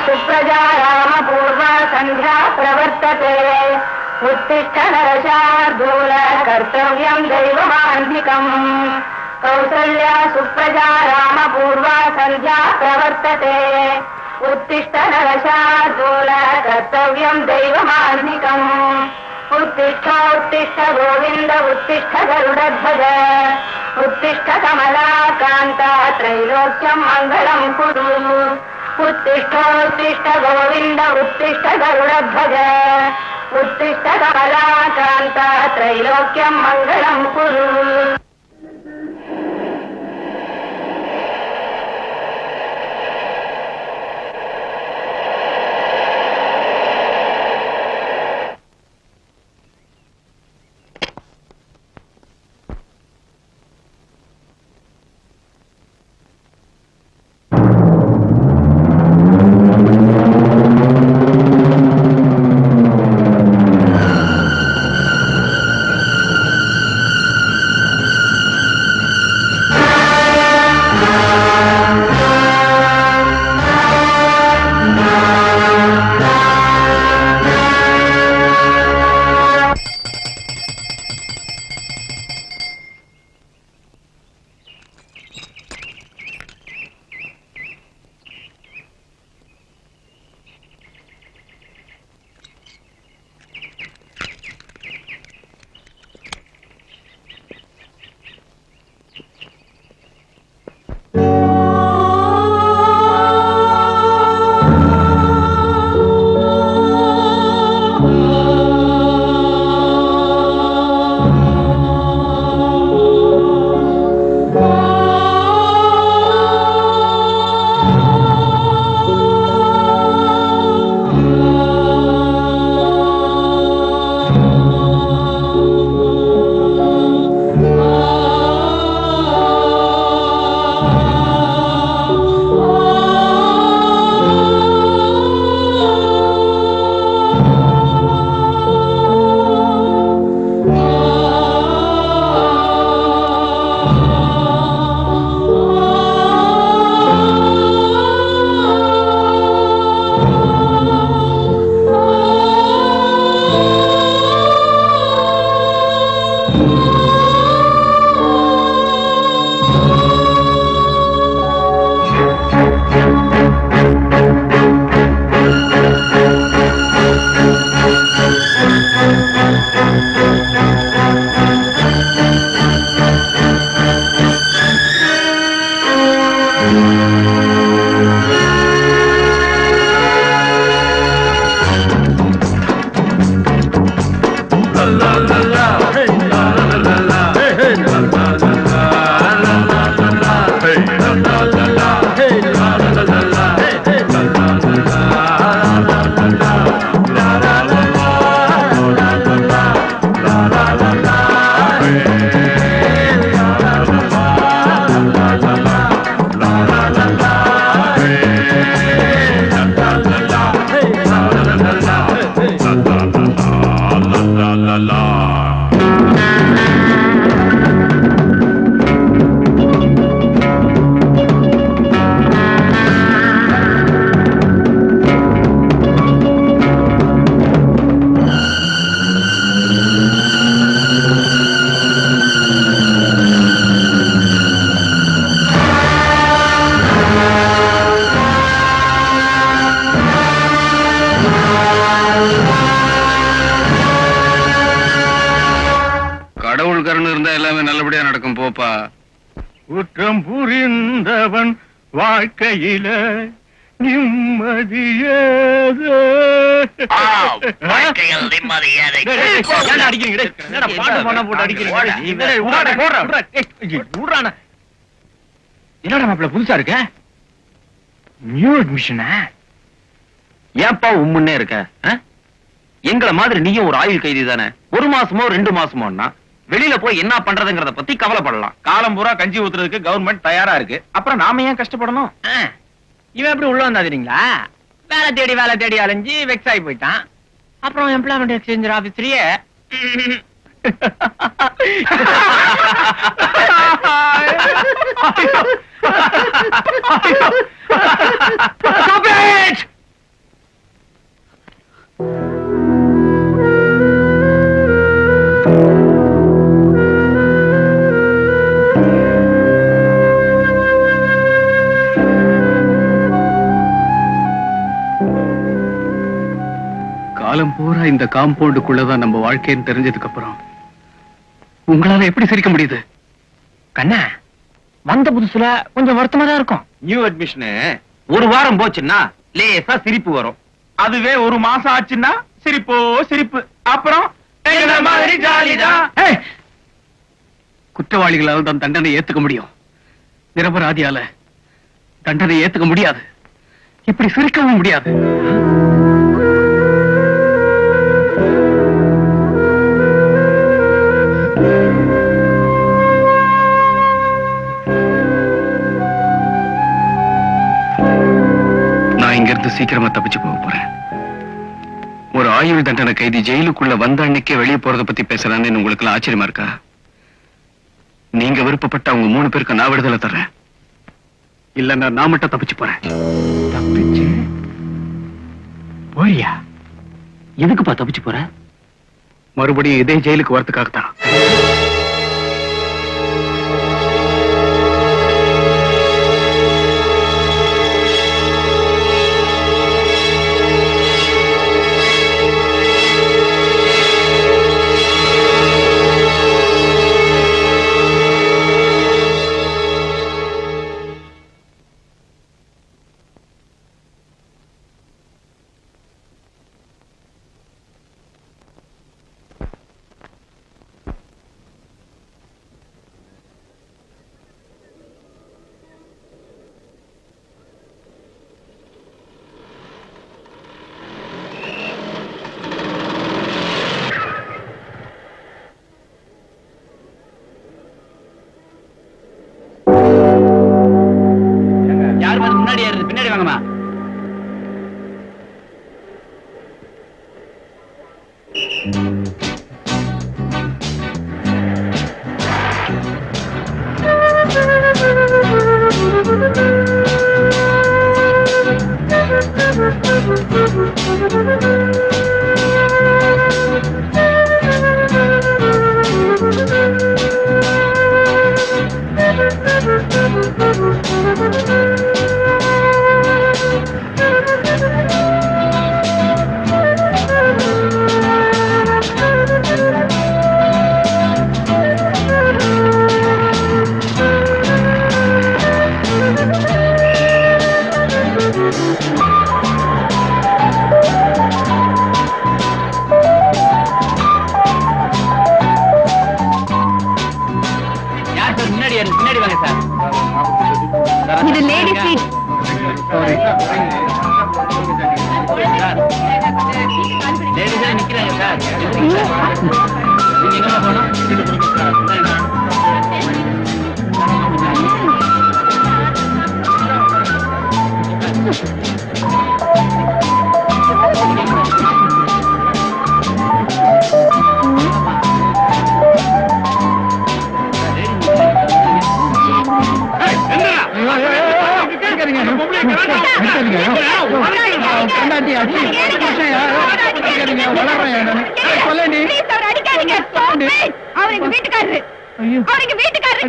सुप्रजा रामपूर्वा सन्ध्या प्रवर्तते उत्तिष्ठ नरशार्दूल कर्तव्यम् दैवमान्धिकम् कौसल्या सुप्रजा रामपूर्वा सन्ध्या प्रवर्तते उत्तिष्ठ नरशार्दूल कर्तव्यम् दैवमान्धिकम् उत्तिष्ठ उत्तिष्ठ गोविन्द उत्तिष्ठ गरुडध्वज उत्तिष्ठ कमलाकान्ता त्रैलोक्यम् मङ्गलम् कुरु उत्तिष्ठ उत्तिष्ठ गोविन्द उत्तिष्ठ गरुडध्वज उत्तिष्ठ कमलाकान्ता त्रैलोक्यम् मङ्गलम् कुरु குற்றம் புரிந்தவன் வாழ்க்கையில நிம்மதியேது. என்னடா மாப்பிள்ள புதுசா இருக்க? நியூ அட்மிஷனா? ஏப்பா உம்முன்னே இருக்க? எங்களை மாதிரி நீயும் ஒரு ஆயுள் கைதி தானே. 1 மாசமோ 2 மாசமோன்னா வெளியில போய் என்ன பண்றதுங்கிறத பத்தி கவலைப்படலாம். காலம் பூரா கஞ்சி ஊத்துறதுக்கு கவர்மெண்ட் தயாரா இருக்கு. அப்புறம் நாம ஏன் கஷ்டப்படணும்? இவன் எப்படி உள்ள வந்தாதீங்களா? வேலை தேடி அலைஞ்சு வெக்ஸ் ஆகி போயிட்டான். அப்புறம் எம்ப்ளாய்மெண்ட் எக்ஸ்சேஞ்ச் ஆபீஸ்லயே காலம் பூரா இந்த காம்பவுண்டுக்குள்ளதான் நம்ம வாழ்க்கைன்னு தெரிஞ்சதுக்கு அப்புறம் உங்களால எப்படி சிரிக்க முடியுது? கண்ணா, வந்த புதுசுல கொஞ்சம் வருத்தமா தான் இருக்கும். நியூ அட்மிஷன் ஒரு வாரம் போச்சுன்னா லேசா சிரிப்பு வரும். அதுவே ஒரு மாசம் ஆச்சுன்னா சிரிப்போ சிரிப்பு. அப்புறம் எங்கள மாதிரி ஜாலிதான். ஏய்! குற்றவாளிகளால் தான் தண்டனை ஏத்துக்க முடியும், நிரபராதியால தண்டனை ஏத்துக்க முடியாது. இப்படி சிரிக்கவும் முடியாது. நான் இங்கிருந்து சீக்கிரமா தப்பிச்சு போக போறேன். ஒரு ஆயுள் தண்டனை கைதி ஜெயிலுக்குள்ள வந்த அன்னைக்கே வெளியே போறத பத்தி பேசுறான்னு உங்களுக்கு எல்லாம் ஆச்சரியமா இருக்கா? நீங்க விருப்பப்பட்ட அவங்க 3 பேருக்கு நான் விடுதலை தர்றேன். இல்லன்னா நான் மட்டும் தப்பிச்சு போறேன். தப்பிச்சு போறியா? எதுக்குப்பா தப்பிச்சு போற? மறுபடியும் இதே ஜெயிலுக்கு வரதுக்காகத்தான். யாருமே முன்னாடி ஏறுது, பின்னாடி வாங்கம்மா. யார் சார் முன்னாடி ஏறுது, பின்னாடி வாங்க சார். இது லேடி சீட். லேடிஸா நிக்கிறாங்க சார். நீங்க எங்க போகணும்? அவருக்கு வீட்டுக்காரரு. அவருக்கு வீட்டுக்காரரு.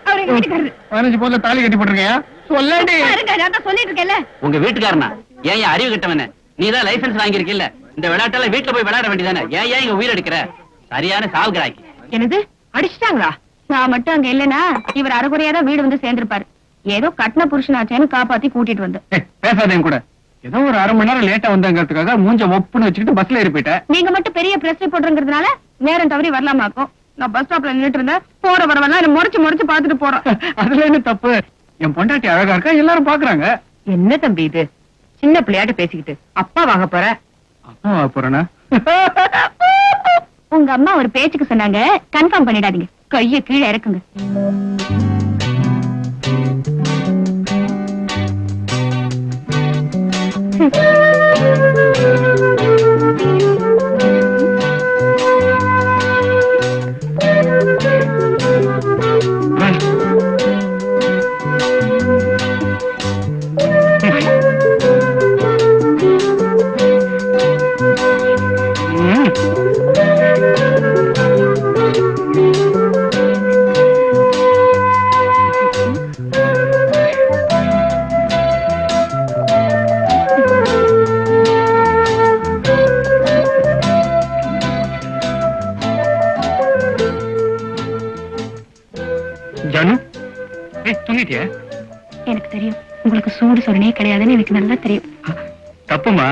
அவருக்கு வீட்டுக்காரரு. 15 போல தாலி கட்டி போட்டிருக்கேன். சொல்லடி. பாருங்க, நான் தான் சொல்லிட்டு இருக்கேன்ல. உங்க வீட்டுக்காரனா? ஏன் அறிவு கட்டவன? நீதான் லைசன்ஸ் வாங்கியிருக்கில்ல, இந்த விளையாட்டெல்லாம் வீட்டுல போய் விளையாட வேண்டியதானே? ஏன் இங்க உயிர் எடுக்கிற? சரியான சாவுகிறாக்கி. என்னது, அடிச்சிட்டாங்களா? நான் மட்டும் அங்க இல்லனா இவர் அரைகுறையாதான் வீடு வந்து சேர்ந்திருப்பாரு. ஏதோ கட்டின புருஷனாச்சேன்னு காப்பாத்தி கூட்டிட்டு வந்து. பேசாதேன் கூட. ஏதோ ஒரு 1/2 மணி நேரம் லேட்டா வந்தங்கிறதுக்காக மூஞ்ச ஒப்புன்னு வச்சுக்கிட்டு பஸ்ல ஏறி போயிட்டேன். நீங்க மட்டும் பெரிய பிரஸ் ரிப்போர்ட்டர்ங்கிறதுனால நேரம் தவறி வரலாமாக்கும். நான் பஸ் ஸ்டாப்ல நின்னுட்டு இருந்தேன். போற வரவெல்லாம் முறைச்சு பாத்துட்டு போறேன். அதுல என்ன தப்பு? என் பொண்டாட்டி அழகா இருக்கா, எல்லாரும் பாக்குறாங்க. என்ன தம்பி இது, சின்ன பிள்ளையாட்டு பேசிக்கிட்டு அப்பா வாங்க போற? அப்பா போறேனா? உங்க அம்மா ஒரு பேச்சுக்கு சொன்னாங்க, கன்ஃபார்ம் பண்ணிடாதீங்க. கைய கீழே இறக்குங்க. தூங்கிட்டியா? எனக்கு தெரியும் உங்களுக்கு சூடு சொரணே கிடையாதுன்னு எனக்கு நல்லா தெரியும். தப்புமா.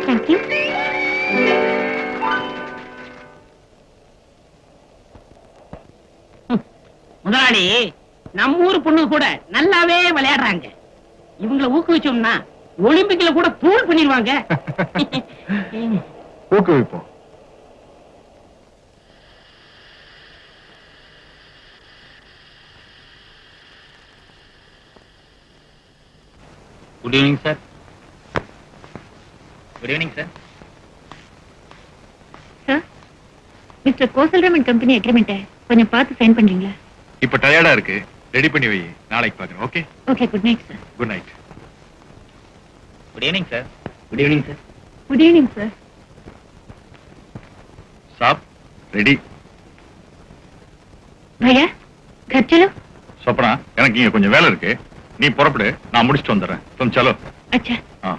தேங்க்யூ. முதலாளி, நம்ம ஊர் பொண்ணு கூட நல்லாவே விளையாடுறாங்க. இவங்கள ஊக்குவிச்சோம்னா ஒலிம்பிக்ல கூட பூல் பண்ணிடுவாங்க. ஊக்குவிப்போம். Good evening sir. Good evening sir. Sir, mister Kosalraman company அக்ரிமெண்ட்டை கொஞ்சம் பார்த்து சைன் பண்றீங்களா? இப்ப டயர்டா இருக்கு, ரெடி பண்ணி வை, நாளைக்கு பாக்குறேன். Okay, okay, good night sir. Good night. Good evening sir. Good evening sir. Good evening sir. சாப் ரெடி. भैया घर चलो. சொப்பனா, எனக்கு இங்க கொஞ்சம் வேலை இருக்கு, நீ புறப்படு, நான் முடிச்சிட்டு வந்துடுறேன். तुम चलो. अच्छा. हाँ.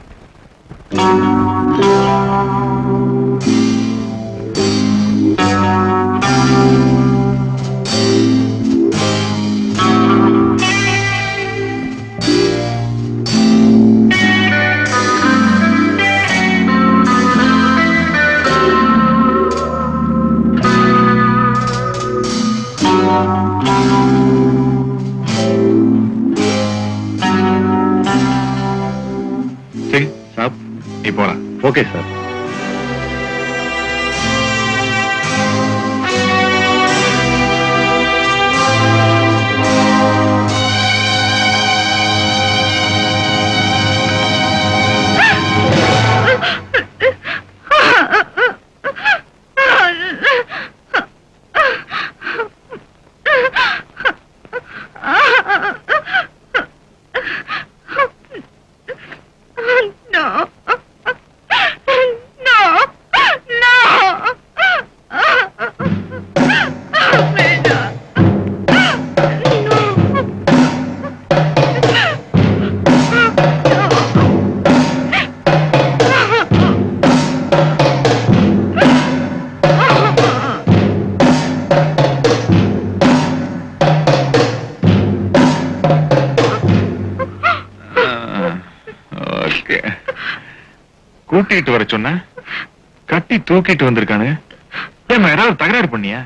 सिंह साहब, நீ போலாம். Okay sir. No. No. No. வேண்டாம். ஓகே. கூட்டிட்டு வர சொன்ன கட்டி தூக்கிட்டு வந்திருக்கானு. ஏமா யாராவது தகராறு பண்ணியா?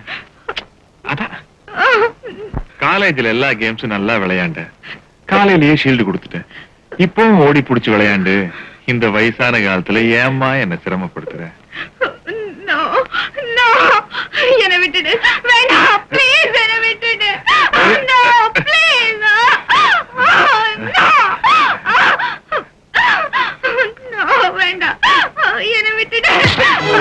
அதான் காலேஜ்ல எல்லா கேம்ஸும் நல்லா விளையாண்ட, காலையிலேயே ஷீல்டு கொடுத்துட்டேன். இப்பவும் ஓடி புடிச்சு விளையாண்டு இந்த வயசான காலத்துல ஏம்மா என்ன சிரமப்படுத்துற? No. No. என்னை விட்டுடு. வேண்டாம். Please என்னை விட்டுடு. No. Please. No. No. வேண்டாம். என்னை விட்டுடு. வேண்டாம்.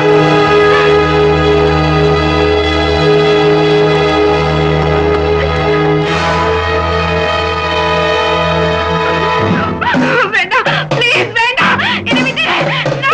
Please வேண்டாம். என்னை விட்டுடு. No.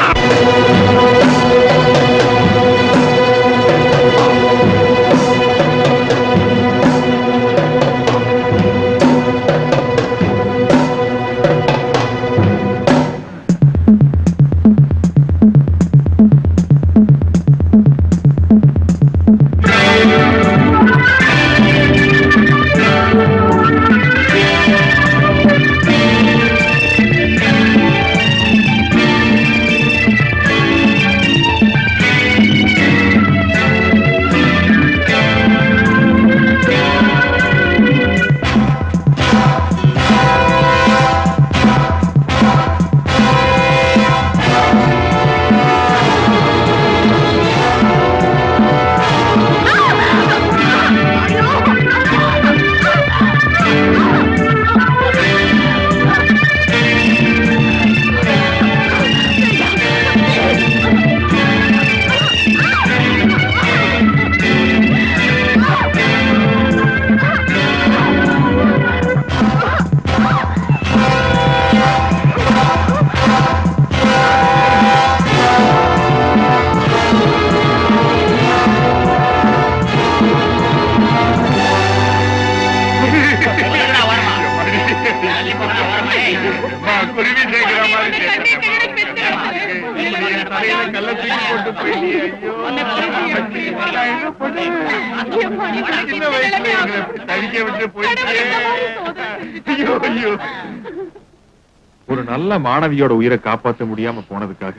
ஒரு நல்ல மாணவியோட உயிரை காப்பாற்ற முடியாம போனதுக்காக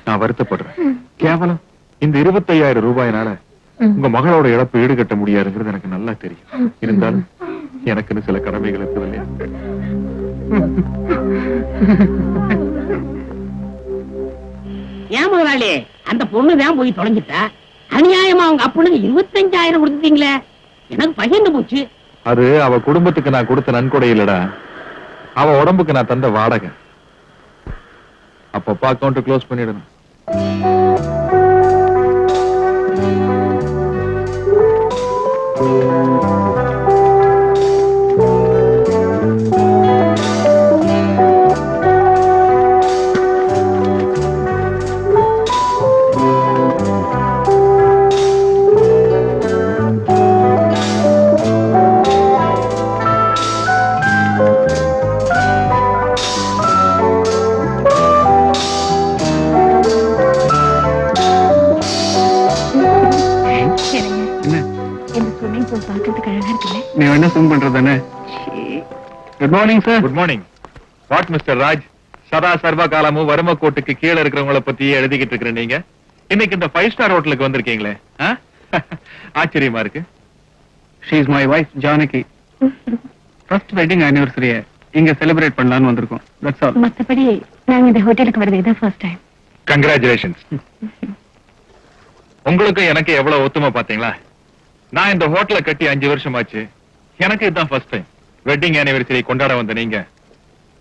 நான் வருத்தப்படுறேன். கேவலம் இந்த 25,000 ரூபாயினால உங்க மகளோட இழப்பு ஈடுகட்ட முடியாதுங்கிறது எனக்கு நல்லா தெரியும். இருந்தாலும் எனக்குன்னு சில கடமைகள் இருக்குது இல்லையா? ஏன் முதலாளி, அந்த பொண்ணுதான் போய் தொலைஞ்சிட்டா. அநியாயமா அவங்க அப்பனுக்கு 25,000 கொடுத்துட்டீங்களே, எனக்கு பகிர்ந்து போச்சு. அது அவ குடும்பத்துக்கு நான் கொடுத்த நன்கொடை இல்லடா, அவ உடம்புக்கு நான் தந்த வாடகை. அப்பப்ப அக்கௌண்ட் க்ளோஸ் பண்ணிடணும். நீ என்ன சும் பண்றதானே? Good morning sir. Good morning. What mister Raj, சதா சர்வ காலமும் வறும கோட்டுக்கு கீழே இருக்கிறவங்கள பத்தியே எழுதிக்கிட்டு இருக்கிற நீங்க இன்னைக்கு இந்த 5 ஸ்டார் ஹோட்டலுக்கு வந்திருக்கீங்களே, ஆச்சரியமா இருக்கு. She is my wife Janaki. First wedding ஆனிவர்சரியை இங்க செலிப்ரேட் பண்ணலாம்னு வந்திருக்கோம். That's all. மத்தபடி நாங்க இந்த ஹோட்டலுக்கு வரது இதான் ஃபர்ஸ்ட் டைம். கங்க்ராச்சுலேஷன்ஸ். உங்களுக்கு எனக்கு எவ்வளவு ஒத்துமை பாத்தீங்களா? நான் இந்த ஹோட்டலை கட்டி 5 வருஷம் ஆச்சு. எனக்கு இதுதான் ஃபர்ஸ்ட் டைம். வெட்டிங் ஆனிவர்சரி கொண்டாட வந்த நீங்க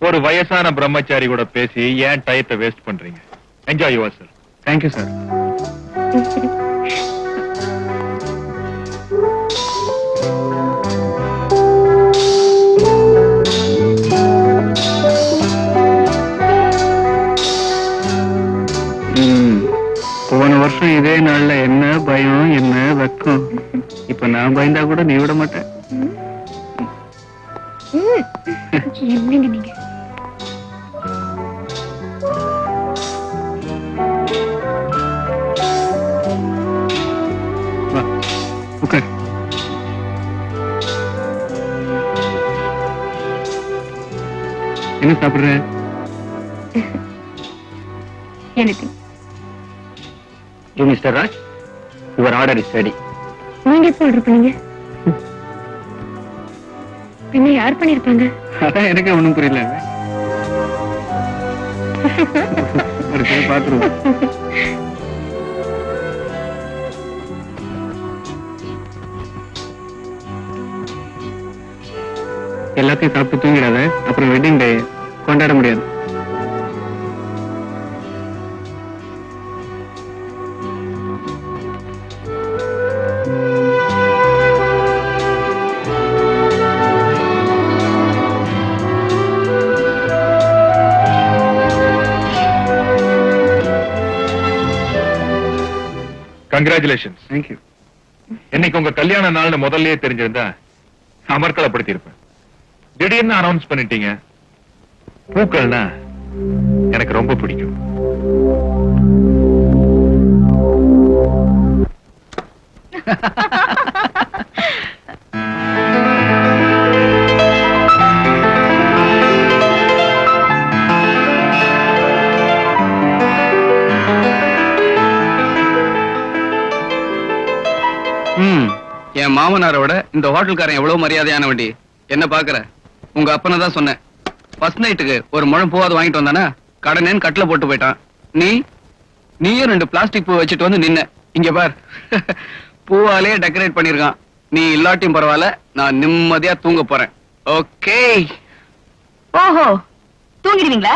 ஒரு வயசான பிரம்மச்சாரி கூட பேசி ஏன் டயத்தை வேஸ்ட் பண்றீங்க? Enjoy your self. Thank you sir. நான் பயந்தா கூட நீ விட மாட்டேன். என்னங்க நீங்க? வா உட்கார். என்ன சாப்பிடுற? எனக்கு you mister Raj, your order is ready. நீங்க எப்போ ஆர்டர் பண்ணீங்க? பின்ன யார் பண்ணிருப்பாங்க? அதான் எனக்கு ஒண்ணும் புரியல. பாத்துருவோம். எல்லாத்தையும் சாப்பிட்டு தூங்கிடாத, அப்புறம் வெட்டிங் டே கொண்டாட முடியாது. கங்க்ராச்சுலேஷன்ஸ். தேங்க்யூ. இன்னைக்கு உங்க கல்யாண நாள்னு முதல்லயே தெரிஞ்சிருந்தா அமர்க்கலப்படுத்தி இருப்பேன். திடீர்னு அனௌன்ஸ் பண்ணிட்டீங்க. பூக்கள்னா எனக்கு ரொம்ப பிடிக்கும். என் மாமனாரோட இந்த ஹோட்டல்காரன் எவ்வளவு மரியாதையான வண்டி. என்ன பாக்குற? உங்க அப்பனை தான் சொன்னேன். ஃபர்ஸ்ட் நைட்டுக்கு ஒரு முழம் பூவாது வாங்கிட்டு வந்தானா கடனேன்னு கட்டில போட்டு போயிட்டான். நீயும் 2 பிளாஸ்டிக் பூ வச்சுட்டு வந்து நின்ன. இங்க பார், பூவாலே டெக்கரேட் பண்ணிருக்கான். நீ இல்லாட்டியும் பரவாயில்ல, நான் நிம்மதியா தூங்க போறேன். ஓகே? ஓஹோ, தூங்கிடுவீங்களா?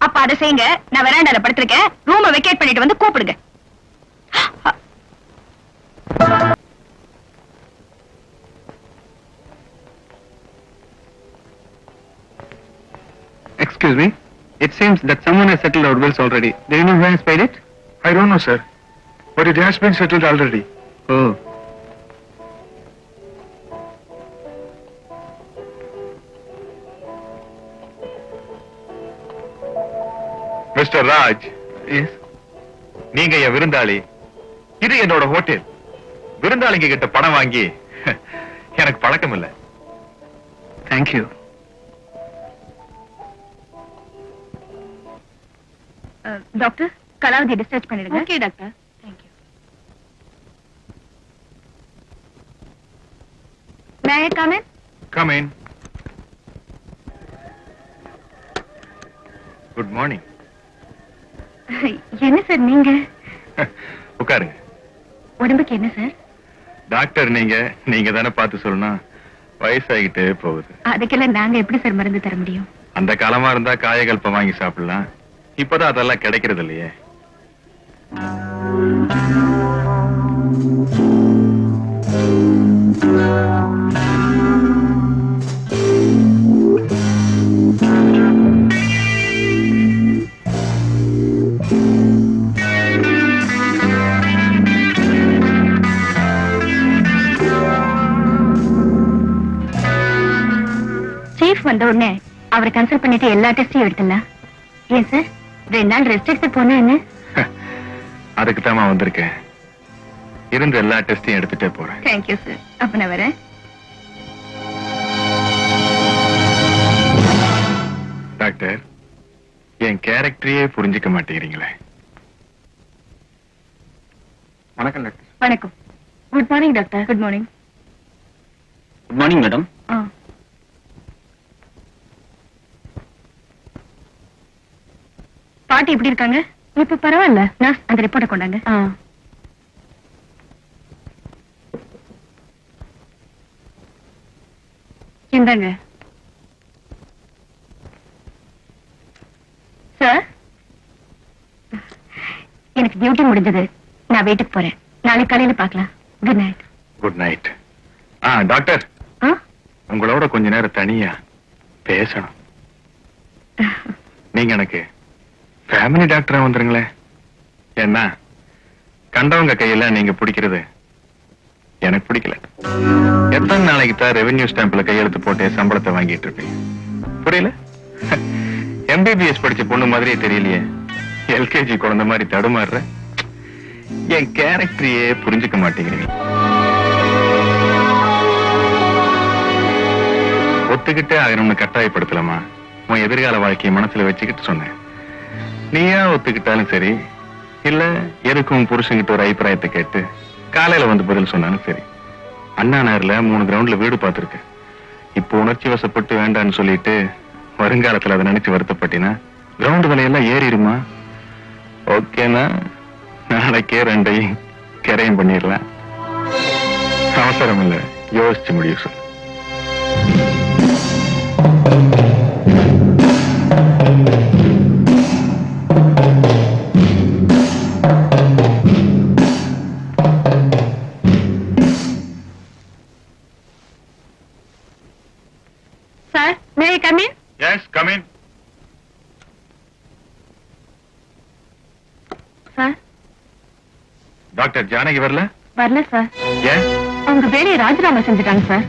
அப்ப அதை செய்யுங்க. நான் வெராண்டால படுத்திருக்கேன். ரூமை வெக்கேட் பண்ணிட்டு வந்து கூப்பிடுங்க. Excuse me. It seems that someone has settled our bills already. Do you know who has paid it? I don't know, sir. But it has been settled already. Oh. Mr. Raj, Yes. நீங்க என் விருந்தாளி. இது என்னோட hotel. விருந்தாளிங்க கிட்ட பணம் வாங்கி எனக்கு பழக்கம் இல்ல. Thank you. Doctor, Kalavathi discharge பண்ணிடுங்க. Okay doctor. Thank you. May I come in? Come in. Good morning. என்ன சார் நீங்க? உட்காருங்க. உடம்புக்கு என்ன சார்? டாக்டர் நீங்க தானே பார்த்து சொல்லணும். வயசாகிட்டே போகுது. அதுக்கெல்லாம் நாங்க எப்படி சார் மருந்து தர முடியும்? அந்த காலமா இருந்தா காயகல்பம் வாங்கி சாப்பிடலாம். இப்பதான் அதெல்லாம் கிடைக்கிறது இல்லையே. சீஃப் வந்த உடனே அவரை கன்சல்ட் பண்ணிட்டு எல்லா டெஸ்டையும் எடுத்துடலாம். ஏன் சார் 2 நாள் ரெஸ்ட் எடுத்து போனா என்ன? அதுக்கு தாமா வந்திருக்கேன். இருந்த எல்லா டெஸ்டையும் எடுத்துட்டே போறேன். Thank you sir. அப்ப நான் வரேன். டாக்டர், என் கேரக்டரையே புரிஞ்சுக்க மாட்டேங்கிறீங்களே. வணக்கம் டாக்டர். வணக்கம். Good morning doctor. Good morning. Good morning madam. பாட்டி எப்படி இருக்காங்க? இப்ப பரவாயில்ல. நர்ஸ், அந்த ரிப்போர்ட்டை கொண்டாங்க. இந்தாங்க சார். எனக்கு டியூட்டி முடிஞ்சது. நான் வீட்டுக்கு போறேன். நாளைக்கு காலையில பார்க்கலாம். Good night. Good night. Doctor, உங்களோட கொஞ்ச நேரம் தனியா பேசணும். நீங்க எனக்கு ஃபேமிலி டாக்டரா வந்துருங்களேன். என்ன கண்டவங்க கையில நீங்க பிடிக்கிறது எனக்கு பிடிக்கல. எத்தனை நாளைக்கு தான் ரெவென்யூ ஸ்டாம்ப்ல கையெழுத்து போட்டு சம்பளத்தை வாங்கிட்டு இருப்பீங்க? புரியல? எம்பிபிஎஸ் படிச்ச பொண்ணு மாதிரியே தெரியலையே, எல்கேஜி குழந்தை மாதிரி தடுமாறுற. என் கேரக்டரையே புரிஞ்சுக்க மாட்டேங்கிறீங்க. ஒத்துக்கிட்டே ஆகணும்னு கட்டாயப்படுத்தலாமா? உன் எதிர்கால வாழ்க்கையை மனசுல வச்சுக்கிட்டு சொன்னேன். நீயா ஒத்துக்கிட்டாலும் சரி, இல்ல எதுக்கும் புருஷங்கிட்ட ஒரு அபிப்பிராயத்தை கேட்டு காலையில வந்து பதில் சொன்னாலும் சரி. அண்ணா நகர்ல 3 கிரவுண்ட்ல வீடு பார்த்திருக்கேன். இப்போ உணர்ச்சி வசப்பட்டு வேண்டான்னு சொல்லிட்டு வருங்காலத்துல அதை நினைச்சு வருத்தப்பட்டினா கிரவுண்ட் விலையெல்லாம் ஏறிடுமா? ஓகேனா நாளைக்கே 2ஐயும் கரையும் பண்ணிடலாம். அவசரம் இல்ல, யோசிச்சு முடிவு சொல்லு. Sir, may I come in? Yes, come in. Sir, doctor Janaki வரல? வரல சார். ஏன்? அவங்க வேலையை ராஜினாமா செஞ்சுட்டாங்க சார்.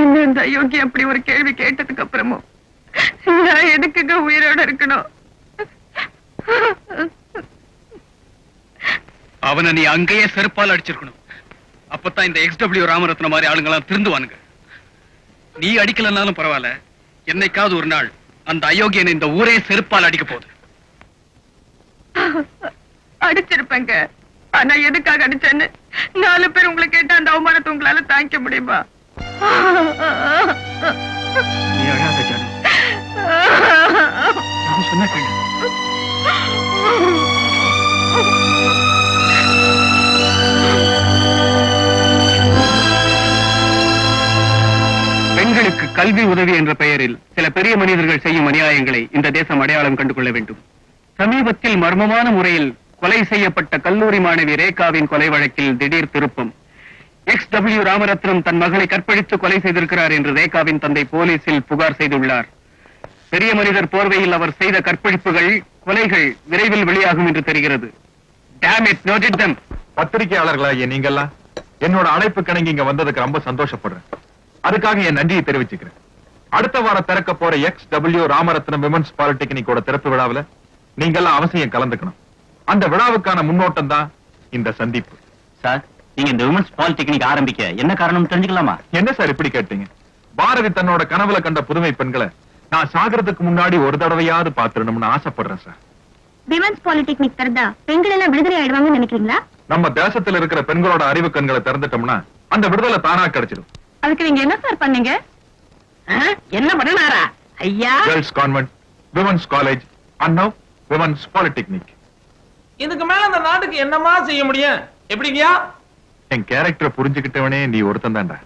என்ன இந்த அயோக்கி அப்படி ஒரு கேள்வி கேட்டதுக்கு அப்புறமும் நான் எதுக்குங்க உயிரோட இருக்கணும்? அவனை நீ அங்கேயே செருப்பால் அடிச்சிருக்கணும். அப்பதான் இந்த XW ராமரத்ன மாதிரி ஆளுங்கெல்லாம் திருந்துவானுங்க. நீ அடிக்கலனாலும் பரவாயில்ல, என்னைக்காவது ஒரு நாள் அந்த அயோக்கியனை இந்த ஊரே செருப்பால் அடிக்க போகுது. அடிச்சிருப்பேங்க. ஆனா எதுக்காக அடிச்சேன்னு 4 பேர் உங்களை கேட்டா அந்த அவமானத்தை உங்களால தாங்கிக்க முடியுமா? நீ அழாத ஜானு. நான் சொன்ன கேளு. பெண்களுக்கு கல்வி உதவி என்ற பெயரில் சில பெரிய மனிதர்கள் செய்யும் அநியாயங்களை இந்த தேசம் அடையாளம் கண்டு கொள்ள வேண்டும். சமீபத்தில் மர்மமான முறையில் கொலை செய்யப்பட்ட கல்லூரி மாணவி ரேகாவின் கொலை வழக்கில் திடீர் திருப்பம். XW ராமரத்னம் தன் மகளை கற்பழித்து கொலை செய்திருக்கிறார் என்று ரேகாவின் தந்தை போலீசில் புகார் செய்துள்ளார். பெரிய மனிதர் போர்வையில் அவர் செய்த கற்பழிப்புகள், கொலைகள் விரைவில் வெளியாகும் என்று தெரிகிறது. Damn it, noted them. பத்திரிகையாளர்களாகிய நீங்கெல்லாம் என்னோட அழைப்பு கணங்கி இங்க வந்ததுக்கு ரொம்ப சந்தோஷப்படுறேன். அதுக்காக என் நன்றியை தெரிவிச்சுக்கிறேன். அடுத்த வாரம் திறக்க போற XW ராமரத்னம் விமன்ஸ் பாலிடெக்னிக்கோட திறப்பு விழாவில் நீங்கெல்லாம் அவசியம் கலந்துக்கணும். அந்த விழாவுக்கான முன்னோட்டம் தான் இந்த சந்திப்பு. சார், நீங்க இந்த விமன்ஸ் பாலிடெக்னிக் ஆரம்பிக்க என்ன காரணம் தெரிஞ்சுக்கலாமா? என்ன சார் இப்படி கேட்டீங்க? பாரதி தன்னோட கனவுல கண்ட புதுமை பெண்களை நான் சாகிறதுக்கு முன்னாடி ஒரு தடவையாவது பாத்துடணும்னு ஆசைப்படுறேன் சார். விமன்ஸ் பாலிடெக்னிக் திறந்தா பெண்கள் எல்லாம் விடுதலை ஆயிடுவாங்கன்னு நினைக்கிறீங்களா? நம்ம தேசத்துல இருக்கிற பெண்களோட அறிவு கண்களை திறந்துட்டோம்னா அந்த விடுதலை தானா கிடைச்சிடும். அதுக்கு நீங்க என்ன சார் பண்ணீங்க? என்ன பண்ணாரா ஐயா? Girls convent, women's college, and now women's polytechnic. இதுக்கு மேல அந்த நாட்டுக்கு என்னமா செய்ய முடியும்? எப்படிங்கயா? என் கேரக்டரை புரிஞ்சுக்கிட்டவனே நீ ஒருத்தன் தான்டா.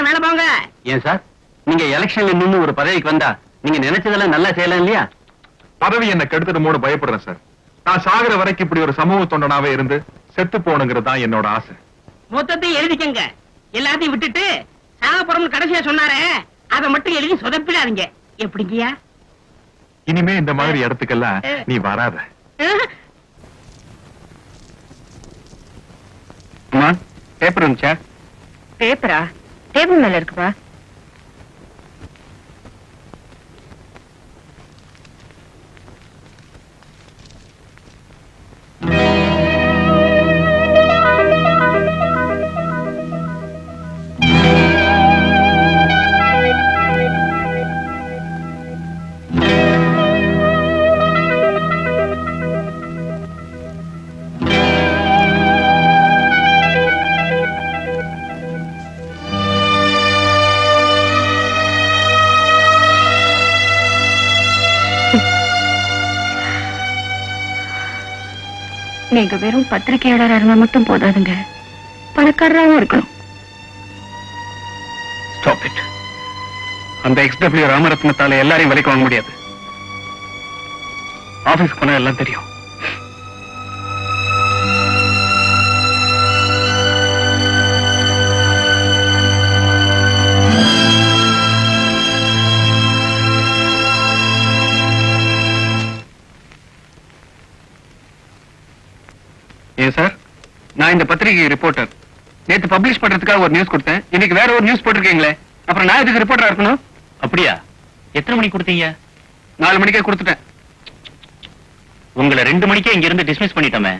மேல போங்க. ஏன் சார், நீங்க எலெக்ஷன்ல நின்னு ஒரு பதவிக்கு வந்தா நீங்க நினைச்சதெல்லாம் நல்லா செய்யலாம் இல்லையா? பதவி என்ன கெடுத்துட்டு பயப்படுறேன் சார். நான் சாகுற வரைக்கும் இப்படி ஒரு சமூக தொண்டனாவே இருந்து செத்து போகணுங்கிறது தான் என்னோட ஆசை. மொத்தத்தை எழுதிக்கங்க. எல்லாத்தையும் விட்டுட்டு சாகப்புறம்னு கடைசியா சொன்னாரே அதை மட்டும் எழுதி சொதப்பிடாதீங்க. எப்படிங்கயா? இனிமே இந்த மாதிரி இடத்துக்கெல்லாம் நீ வராத. பேப்பர் இருந்துச்சா? பேப்பரா? டேபிள் மேல இருக்குப்பா. நீங்க வெறும் பத்திரிகையாளரா இருந்தா மட்டும் போதாதுங்க, பணக்காரராகவும் இருக்கணும். Stop it. அந்த XW ராமரத்னத்தால எல்லாரையும் விலைக்கு வாங்க முடியாது. ஆபீஸ்க்கு போனா எல்லாம் தெரியும். சார், நான் இந்த பத்திரிகை ரிப்போர்ட்டர். நேத்து பப்ளிஷ் பண்றதுக்காக ஒரு நியூஸ் கொடுத்தேன். இன்னைக்கு வேற ஒரு நியூஸ் போட்டிருக்கீங்களே, அப்புறம் நான் இதுக்கு ரிப்போர்ட்டரா இருக்கணும்? அப்படியா? எத்தனை மணிக்கு கொடுத்தீங்க? 4 மணிக்கே கொடுத்துட்டேன். உங்களை 2 மணிக்கே இங்க இருந்து டிஸ்மிஸ் பண்ணிட்டோமே.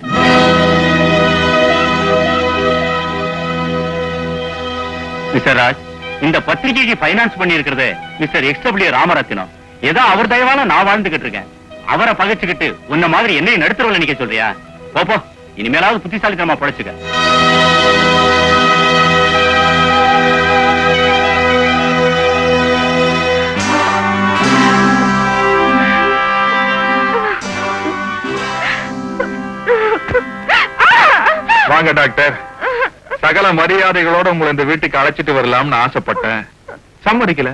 மிஸ்டர் ராஜ், இந்த பத்திரிகைக்கு பைனான்ஸ் பண்ணி இருக்கிறது மிஸ்டர் XW ராமரத்னம். ஏதோ அவர் தயவால நான் வாழ்ந்துகிட்டு இருக்கேன். அவரை பகைச்சுக்கிட்டு உன்ன மாதிரி என்னையும் நடுத்தரவுல நிக்க சொல்றியா? போப்போ, இனிமேலாவது புத்திசாலித்தனமா படைச்சுக்க. வாங்க டாக்டர். சகல மரியாதைகளோட உங்களை இந்த வீட்டுக்கு அழைச்சிட்டு வரலாம்னு ஆசைப்பட்டேன். சம்மதிக்கல.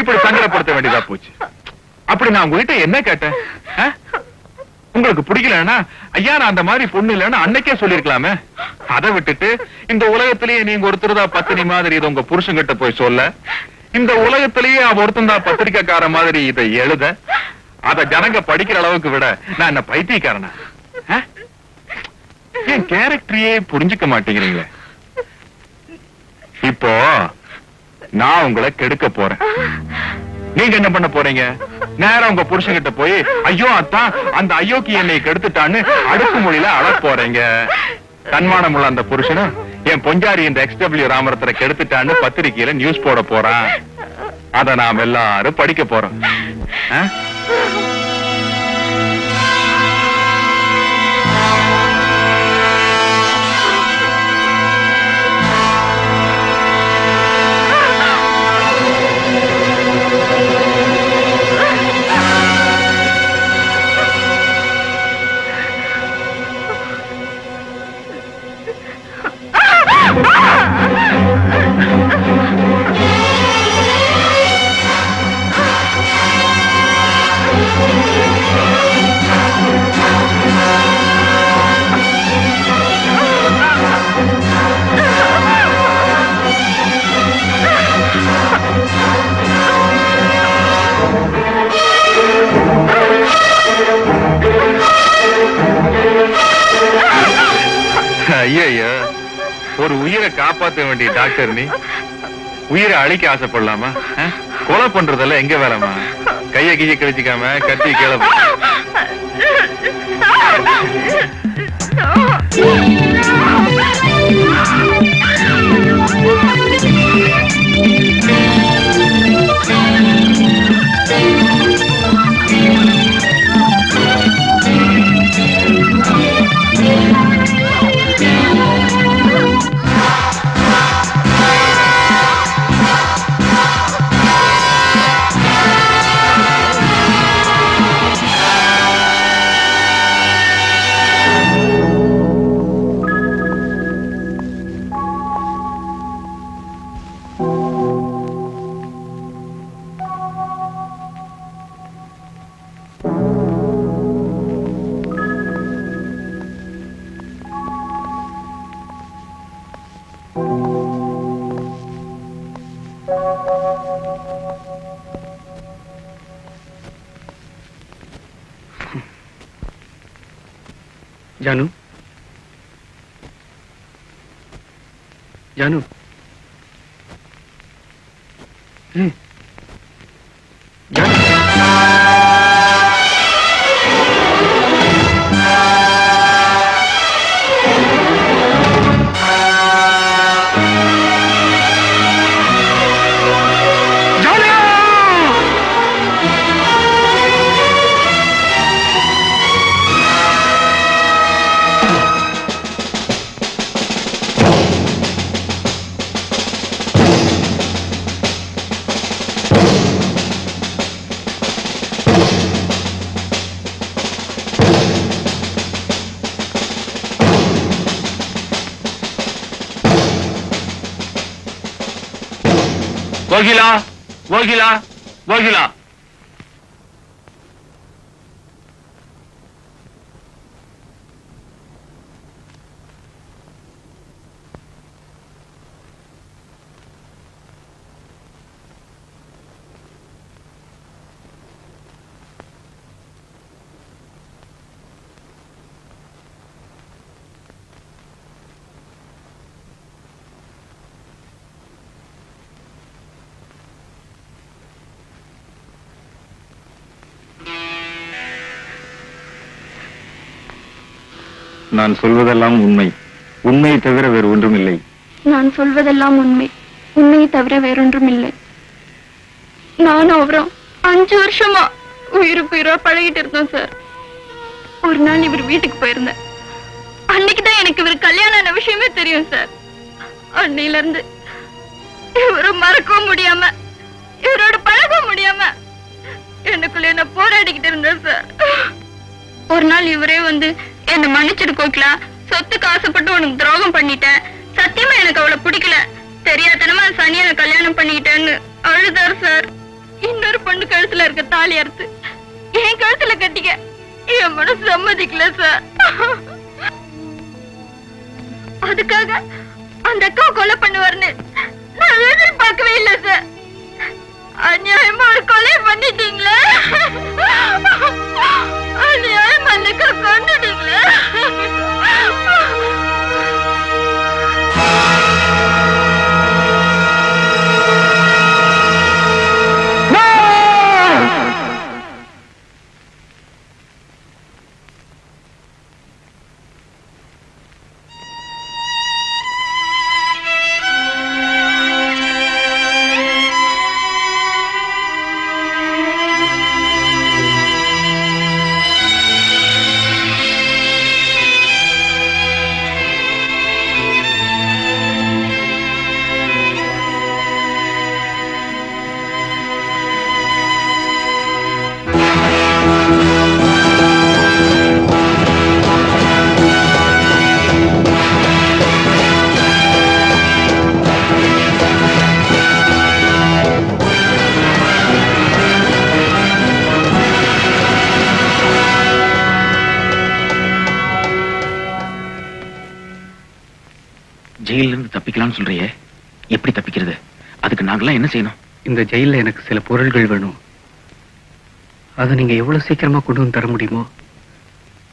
இப்படி சங்கடப்படுத்த வேண்டியதா போச்சு. அப்படி நான் உங்ககிட்ட என்ன கேட்டேன்? உங்களுக்கு பிடிக்கலன்னா ஐயா நான் அந்த மாதிரி பொண்ணு இல்லைன்னு அன்னைக்கே சொல்லிருக்கலாமே. அதை விட்டுட்டு இந்த உலகத்திலேயே நீங்க ஒருத்தருதா பத்தினி மாதிரி இதை உங்க புருஷன்கிட்ட போய் சொல்ல, இந்த உலகத்திலேயே அவ ஒருத்தந்தா பத்திரிக்கைக்கார மாதிரி இதை எழுத, அத ஜனங்க படிக்கிற அளவுக்கு விட நான் என்ன பைத்தியக்காரனா? என் கேரக்டரையே புரிஞ்சுக்க மாட்டேங்கிறீங்களே. இப்போ நான் உங்களை கெடுக்க போறேன். நீங்க என்ன பண்ண போறீங்க? நேரா உங்க புருஷன்கிட்ட போய் ஐயோ அத்தான் அந்த ஐயோக்கு என்னை கெடுத்துட்டான்னு அடுக்கு மொழியில அழ போறீங்க. தன்மானம் உள்ள அந்த புருஷனும் என் பொஞ்சாரி இந்த XW ராமரத்னை கெடுத்துட்டான்னு பத்திரிகையில நியூஸ் போட போறான். அத நாம் எல்லாரும் படிக்க போறோம். ஐயா, ஒரு உயிரை காப்பாற்ற வேண்டிய டாக்டர் நீ உயிரை அழிக்க ஆசைப்படலாமா? கொலை பண்றதெல்லாம் எங்க வேலைமா? கைய கைய கழிச்சுக்காம கட்டி கிளம்பு. जानू, जानू, கோகிலா, கோகிலா, கோகிலா. நான் சொல்வதெல்லாம் உண்மை. உண்மையை தவிர வேறு ஒன்றும் இல்லை. நான் சொல்வதெல்லாம் உண்மை. உண்மையை தவிர வேறொன்றும் இல்லை. நானும் அவரும் 5 வருஷமா உயிருக்கு உயிரா பழகிட்டு இருந்தோம் சார். ஒரு நாள் இவர் வீட்டுக்கு போயிருந்தேன். அன்னைக்குதான் எனக்கு இவர் கல்யாணம் ஆன விஷயமே தெரியும் சார். அன்னையில இருந்து இவரை மறக்கவும் முடியாம இவரோட பழக முடியாம எனக்குள்ள என்ன போராடிக்கிட்டு இருந்தேன் சார். ஒரு நாள் இவரே வந்து என்ன மன்னிச்சிட்டு கோக்கலாம், சொத்துக்கு ஆசைப்பட்டு உனக்கு துரோகம் பண்ணிட்டேன், சத்தியமா எனக்கு அவளை பிடிக்கல, தெரியாதனமா சனியான கல்யாணம் பண்ணிக்கிட்டேன்னு அழுதார் சார். இன்னொரு பொண்ணு கழுத்துல இருக்க தாலி அறுத்து என் கழுத்துல கட்டிக்க என் மனசு சம்மதிக்கல சார். அதுக்காக அந்த அக்கா கொலை பண்ணுவார்னு நான் எதிர்பார்க்கவே இல்லை சார். அநியாயமா ஒரு கொலை பண்ணிட்டீங்களே, அநியாயமா அந்த அக்கா கொண்டுட்டீங்களே. ஜெயில இருந்து தப்பிக்கலாம்னு சொல்றியே, எப்படி தப்பிக்கிறது? அதுக்கு நாங்கெல்லாம் என்ன செய்யணும்? இந்த ஜெயில எனக்கு சில பொருள்கள் வேணும். அதை நீங்க எவ்வளவு சீக்கிரமா கொண்டு வந்து தர முடியுமோ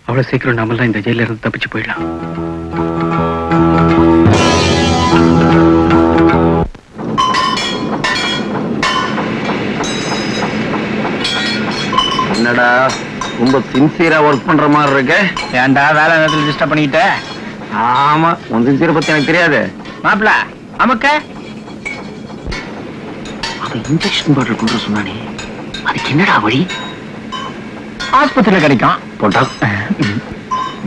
அவ்வளவு சீக்கிரம் நாமெல்லாம் இந்த ஜெயில இருந்து தப்பிச்சு போயிடலாம். என்னடா ரொம்ப சின்சியரா ஒர்க் பண்ற மாதிரி இருக்க? ஏன்டா வேலை நேரத்துல டிஸ்டர்ப் பண்ணிக்கிட்ட? ஆமா, உன் சின்சியரை பத்தி எனக்கு தெரியாது. மாப்பிள அமக்க அவன் இன்ஜெக்ஷன் பாட்டில் கொண்டு சொன்னானே, அதுக்கு என்னடா வழி? ஆஸ்பத்திரியில கிடைக்கும் போட்டா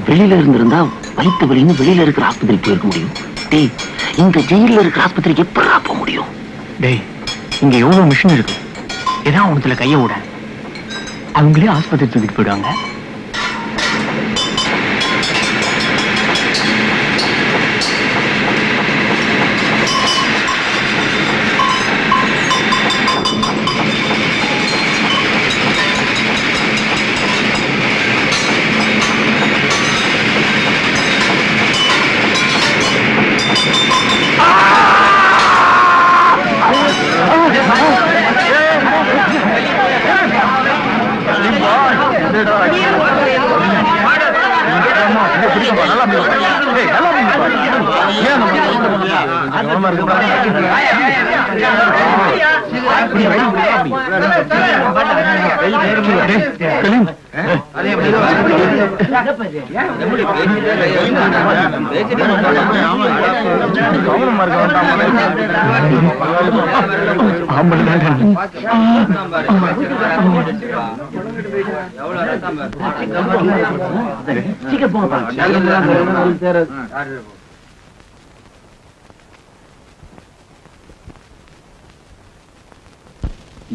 வெளியில இருந்திருந்தா வயிற்று வலின்னு வெளியில இருக்கிற ஆஸ்பத்திரிக்கு போயிருக்க முடியும். டேய், இந்த ஜெயில இருக்கிற ஆஸ்பத்திரிக்கு எப்படா போக முடியும்? டேய், இங்க எவ்வளவு மிஷின் இருக்கு, ஏதாவது உனத்துல கைய விட அவங்களே ஆஸ்பத்திரி தூக்கிட்டு போயிடுவாங்க.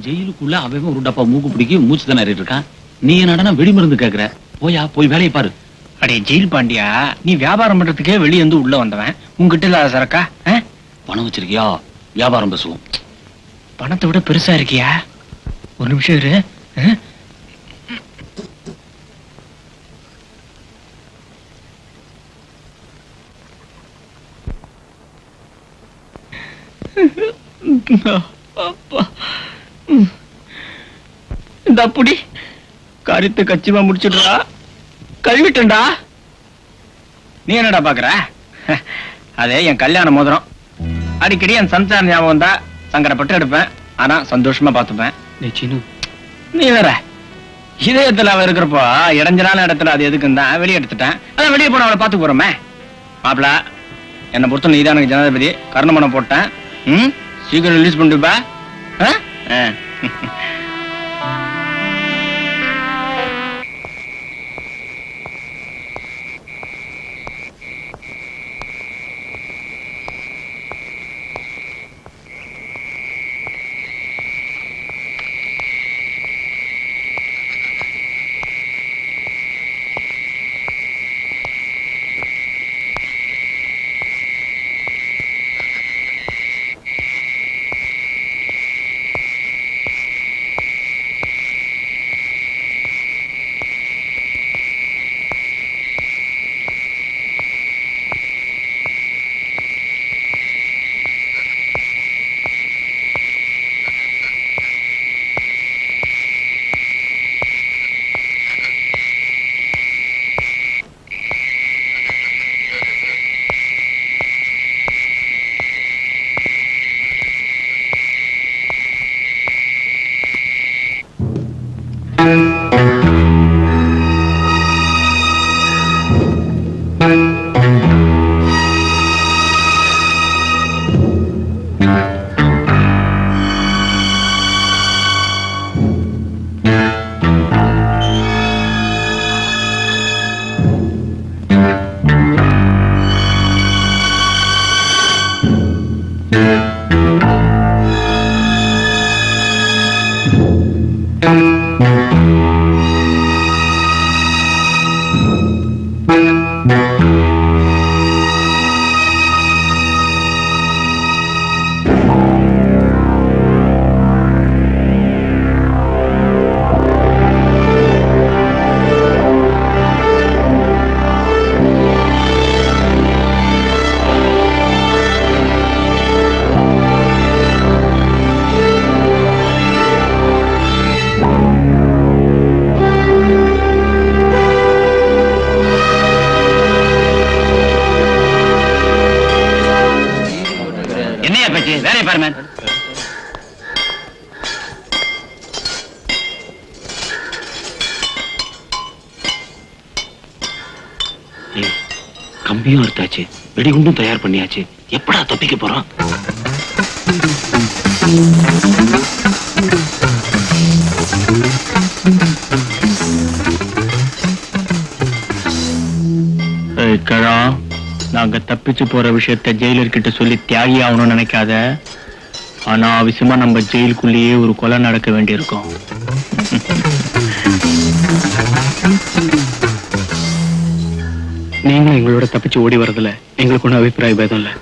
ஜெயிலுக்குள்ள அவன் ஒரு டப்பா மூக்கு பிடிக்க மூச்சு திணறிட்டு இருக்கான். நீ என்னடா வெடி மருந்து கேக்குற? போயா போய் வேலையை பாரு. அடே ஜெயில் பாண்டியா, நீ வியாபாரம் பண்றதுக்கே வெளிய இருந்து உள்ள வந்தவன், உங்ககிட்ட இல்லாத சரக்கா? பணம் வச்சிருக்கியா? வியாபாரம் பேசுவோம். பணத்தை விட பெருசா இருக்கியா? ஒரு நிமிஷம் இரு. இந்த புடி காரியத்தை கச்சிமா முடிச்சுடுறா, கழுவிட்டா. நீ என்னடா பாக்குற? அதே என் கல்யாண மோதிரம். அடிக்கடி என் சம்சார ஞாபகம் தான் சங்கடப்பட்டு எடுப்பேன், ஆனா சந்தோஷமா பாத்துப்பேன். டேய் சீனு, நீ வேற இதயத்துல அவ இருக்கிறப்போ இடைஞ்சலான இடத்துல அது எதுக்குன்னு தான் வெளியே எடுத்துட்டேன். அதான் வெளியே போன அவளை பாத்து போறோமே. மாப்பிள என்னை பொறுத்த நீ தான் எனக்கு ஜனாதிபதி. கர்ணமனம் போட்டேன். சீக்கிரம் ரிலீஸ் பண்ணிட்டுப்பா. வேலையை பாரு மேன். கம்பியும் எடுத்தாச்சு, வெடிகுண்டும் தயார் பண்ணியாச்சு. எப்படா தப்பிக்க போறோம்? நாங்க தப்பிச்சு போற விஷயத்த ஜெயிலர் கிட்ட சொல்லி தியாகி ஆகணும்னு நினைக்காத. ஆனா அவசியமா நம்ம ஜெயிலுக்குள்ளேயே ஒரு கொலை நடக்க வேண்டியிருக்கும். நீங்களும் எங்களோட தப்பிச்சு ஓடி வரதுல எங்களுக்கு ஒன்றும் அபிப்பிராய பேதம் இல்லை.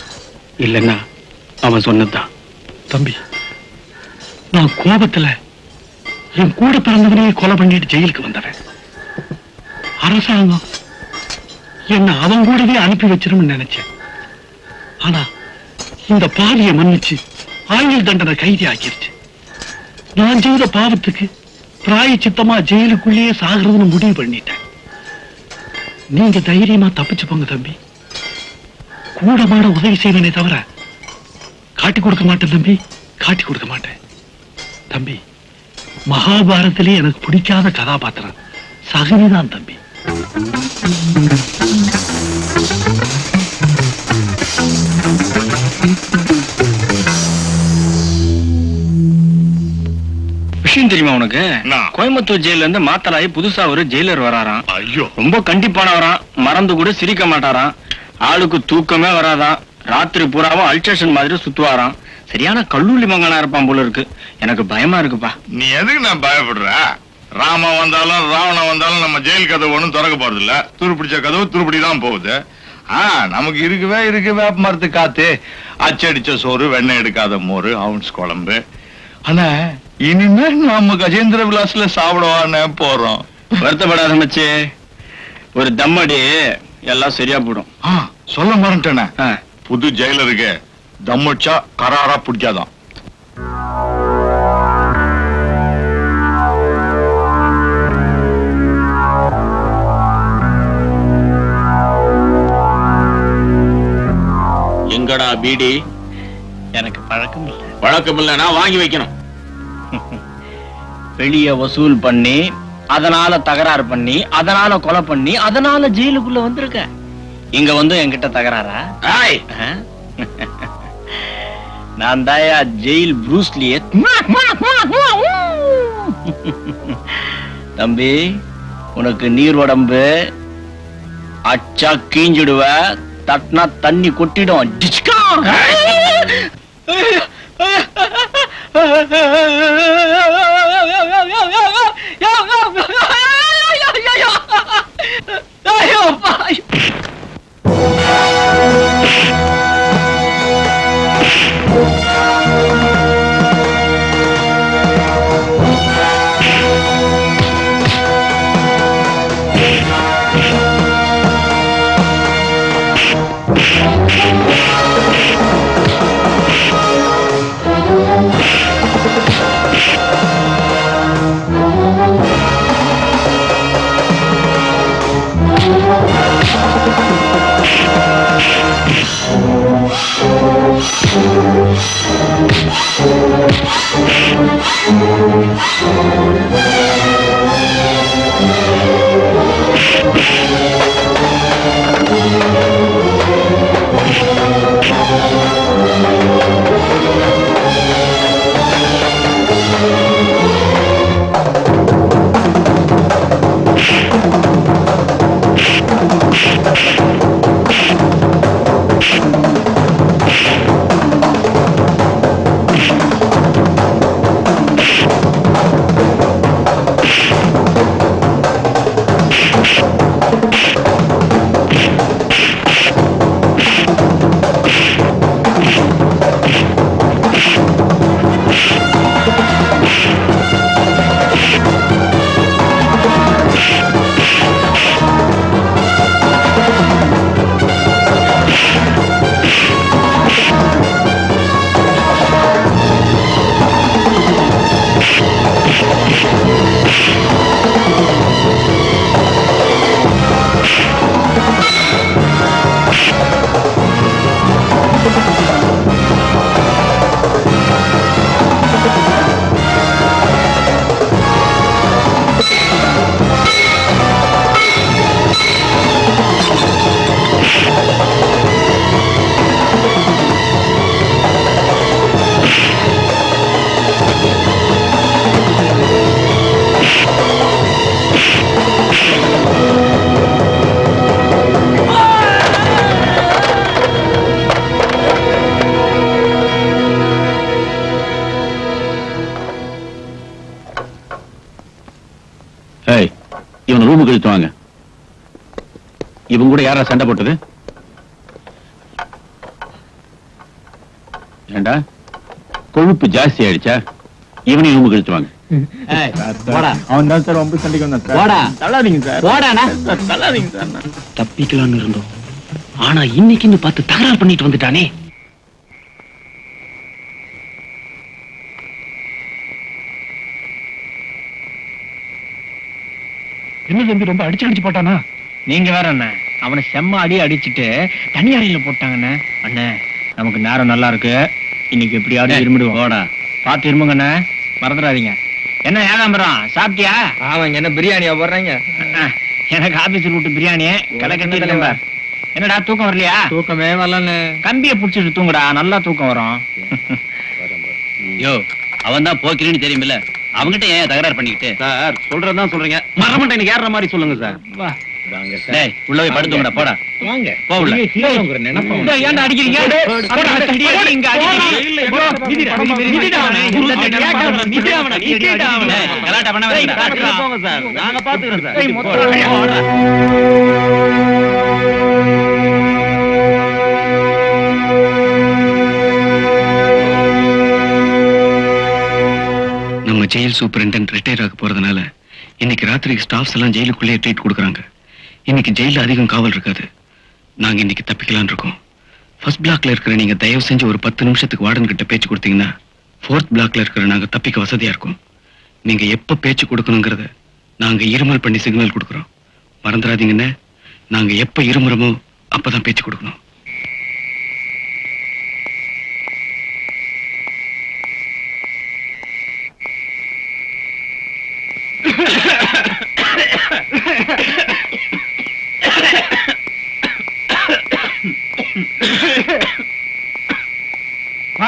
இல்லைன்னா அவன் சொன்னதுதான். தம்பி, நான் கோபத்துல என் கூட பிறந்தவனையே கொலை பண்ணிட்டு ஜெயிலுக்கு வந்தவன். அரசாங்கம் என்ன அவன் கூடவே அனுப்பி வச்சிரும்னு நினைச்சேன். ஆனா இந்த பாவியை மன்னிச்சு ஆயுள் தண்டனை கைதி ஆக்கிருச்சு. நான் செய்த பாவத்துக்கு பிராயச்சித்தமா ஜெயிலுக்குள்ளேயே சாகிறதுன்னு முடிவு பண்ணிட்டேன். நீங்க தைரியமா தப்பிச்சு போங்க தம்பி. கூட மாட உதவி செய்வனே தவிர காட்டி கொடுக்க மாட்டேன் தம்பி, காட்டி கொடுக்க மாட்டேன் தம்பி. மகாபாரத்திலே எனக்கு பிடிக்காத கதாபாத்திரம் சகுனிதான் தம்பி. விஷயம் தெரியுமா உனக்கு? கோயம்புத்தூர் ஜெயில இருந்து மாத்தலாயி புதுசா ஒரு ஜெயிலர் வராராம். ஐயோ, ரொம்ப கண்டிப்பானவராம். மறந்து கூட சிரிக்க மாட்டாராம். ஆளுக்கு தூக்கமே வராதாம். ராத்திரி பூராவும் அல்ட்ரேஷன் மாதிரி சுத்துவாராம். சரியான கல்லூரி மங்கனா இருப்பான் போல இருக்கு. எனக்கு பயமா இருக்குப்பா. நீ எதுக்கு நான் பயப்படுற? ராம வந்தாலும் ராவணன் வந்தாலும் நம்ம ஜெயில் கதவு ஒண்ணும் திறக்க போறது இல்ல. துருப்பிடிச்ச கதவு துருப்பிடிதான் போகுது. நமக்கு இருக்கவே வேப்ப மரத்து காத்து, அச்சடிச்ச சோறு, வெண்ணெய் எடுக்காத மோரு, அவுன்ஸ் குழம்பு. ஆனா இனிமே நம்ம கஜேந்திர விலாஸ்ல சாப்பிடுவான்னு போறோம். வருத்தப்படாத மச்சி, ஒரு தம்மடி எல்லாம் சரியா போடும். சொல்ல மாட்டேனே, புது ஜெயிலருக்கு தம்மடிச்சா கராரா பிடிக்காதான். எங்கடா பீடி? எனக்கு பழக்கம் இல்லை. வழக்கம் இல்லைன்னா வாங்கி வைக்கணும். வெளிய வசூல் பண்ணி அதனால தகராறு பண்ணி, அதனால கொலை பண்ணி, அதனால ஜெயிலுக்குள்ள வந்திருக்க. இங்க வந்து என்கிட்ட தகராறா? ஏய், ஆ? நான் தாயா ஜெயில் ப்ரூஸ்லியே. தம்பி, உனக்கு நீர் உடம்பு, அச்சா கீஞ்சிடுவ, தட்டினா தண்ணி கொட்டிடும். டிச்கா! ஐயோ, அப்பா. இவன் ரூமுக்கு இழுத்து வாங்க. இவங்க கூட யாரா சண்டை போட்டது? ஏண்டா கொழுப்பு ஜாஸ்தி ஆயிடுச்சா? இவனையும் ரூமுக்கு இழுத்து வாங்க. அவன் தான் சார் ரொம்ப சண்டைக்கு வந்தான் சார். போடா. தள்ளாதீங்க சார். போடாண்ணா. தள்ளாதீங்க சார். தப்பிக்கலாம்னு இருந்தோம். ஆனா இன்னைக்குன்னு பார்த்து தகராறு பண்ணிட்டு வந்துட்டானே. என்ன தம்பி ரொம்ப அடிச்சு போட்டானா? நீங்க வேற அண்ணா, அவனை செம்ம அடி அடிச்சுட்டு தனி அறையில போட்டாங்கண்ணே. அண்ணே, நமக்கு நேரம் நல்லா இருக்கு, இன்னைக்கு எப்படியாவது இருமிடுவோம். போடா. பார்த்து இருமுங்கண்ணே, மறந்துடாதீங்க. என்ன ஏகாம்பரம், சாப்பிட்டியா? அவங்க என்ன பிரியாணியா போடுறாங்க? எனக்கு ஆபீஸ் விட்டு பிரியாணி களை கட்டி பார். என்னடா தூக்கம் வரலையா? தூக்கமே வரலன்னு. கம்பியை புடிச்சிட்டு தூங்குடா, நல்லா தூக்கம் வரும். யோ, அவன் தான் போக்கிறேன்னு தெரியுமில்ல, அவங்கிட்ட ஏன் தகராறு பண்ணிக்கிட்டு? சார் சொல்றதுதான் சொல்றீங்க, மரமண்டை எனக்கு ஏற மாதிரி சொல்லுங்க சார். வா டேய், உள்ள போய் படுத்துங்கடா, போடா. வாங்க. போ உள்ள. ஏன்டா அடிக்கிறீங்க? போடா, அடி, அடி, இங்க அடிக்கிறீங்க. போ, மிதிடா, மிதிடா அவனை. மிதிடா அவனை, மிதிடா அவனை. டேய், கலாட்டா பண்ண வேண்டாம். போங்க சார், நாங்க பாத்துக்கிறோம் சார். ஏய், மொத்தம் போடா. நம்ம ஜெயில் சூப்பரிண்டென்ட் ரிட்டையர் ஆக போறதுனால இன்னைக்கு ராத்திரிக்கு ஸ்டாஃப்ஸ் எல்லாம் ஜெயிலுக்குள்ளே ட்ரீட் கொடுக்குறாங்க. இன்னைக்கு ஜெயில அதிகம் காவல் இருக்காது. நாங்க இன்னைக்கு தப்பிக்கலாம்னு இருக்கோம். ஃபர்ஸ்ட் பிளாக்ல இருக்கிற நீங்க தயவு செஞ்சு ஒரு 10 நிமிஷத்துக்கு வார்டன் கிட்ட பேச்சு கொடுத்தீங்கன்னா 4th பிளாக்ல இருக்கிற நாங்க தப்பிக்க வசதியா இருக்கும். நீங்க எப்ப பேச்சு கொடுக்கணுங்கிறத நாங்க இருமல் பண்ணி சிக்னல் கொடுக்குறோம். மறந்துடாதீங்கன்னு, நாங்க எப்ப இருமுறமோ அப்பதான் பேச்சு கொடுக்கணும்.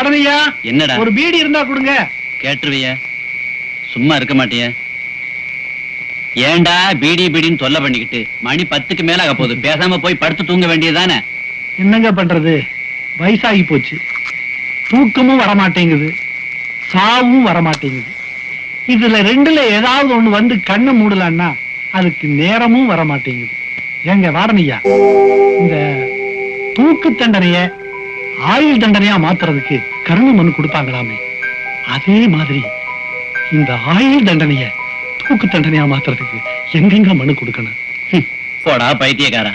வாடனையா என்னடா ஒரு பீடி இருந்தா கொடுங்க. கேட்டுருவிய சும்மா இருக்க மாட்டிய ஏண்டா பீடி பீடின்னு தொல்லை பண்ணிக்கிட்டு மணி 10க்கு மேல ஆக போகுது பேசாம போய் படுத்து தூங்க வேண்டியதுதானே என்னங்க பண்றது, வயசாகி போச்சு. தூக்கமும் வரமாட்டேங்குது, சாவும் வரமாட்டேங்குது. இதுல ரெண்டுல ஏதாவது ஒண்ணு வந்து கண்ணை மூடலன்னா அதுக்கு நேரமும் வரமாட்டேங்குது. ஏங்க வாடனையா, இந்த தூக்கு தண்டனைய ஆயுள் தண்டனையா மாத்துறதுக்கு கருணை மனு கொடுப்பாங்களாமே, அதே மாதிரி இந்த ஆயுள் தண்டனைய தூக்கு தண்டனையா மாத்துறதுக்கு எங்கெங்க மனு கொடுக்கணும்? போடா பைத்தியக்காரா.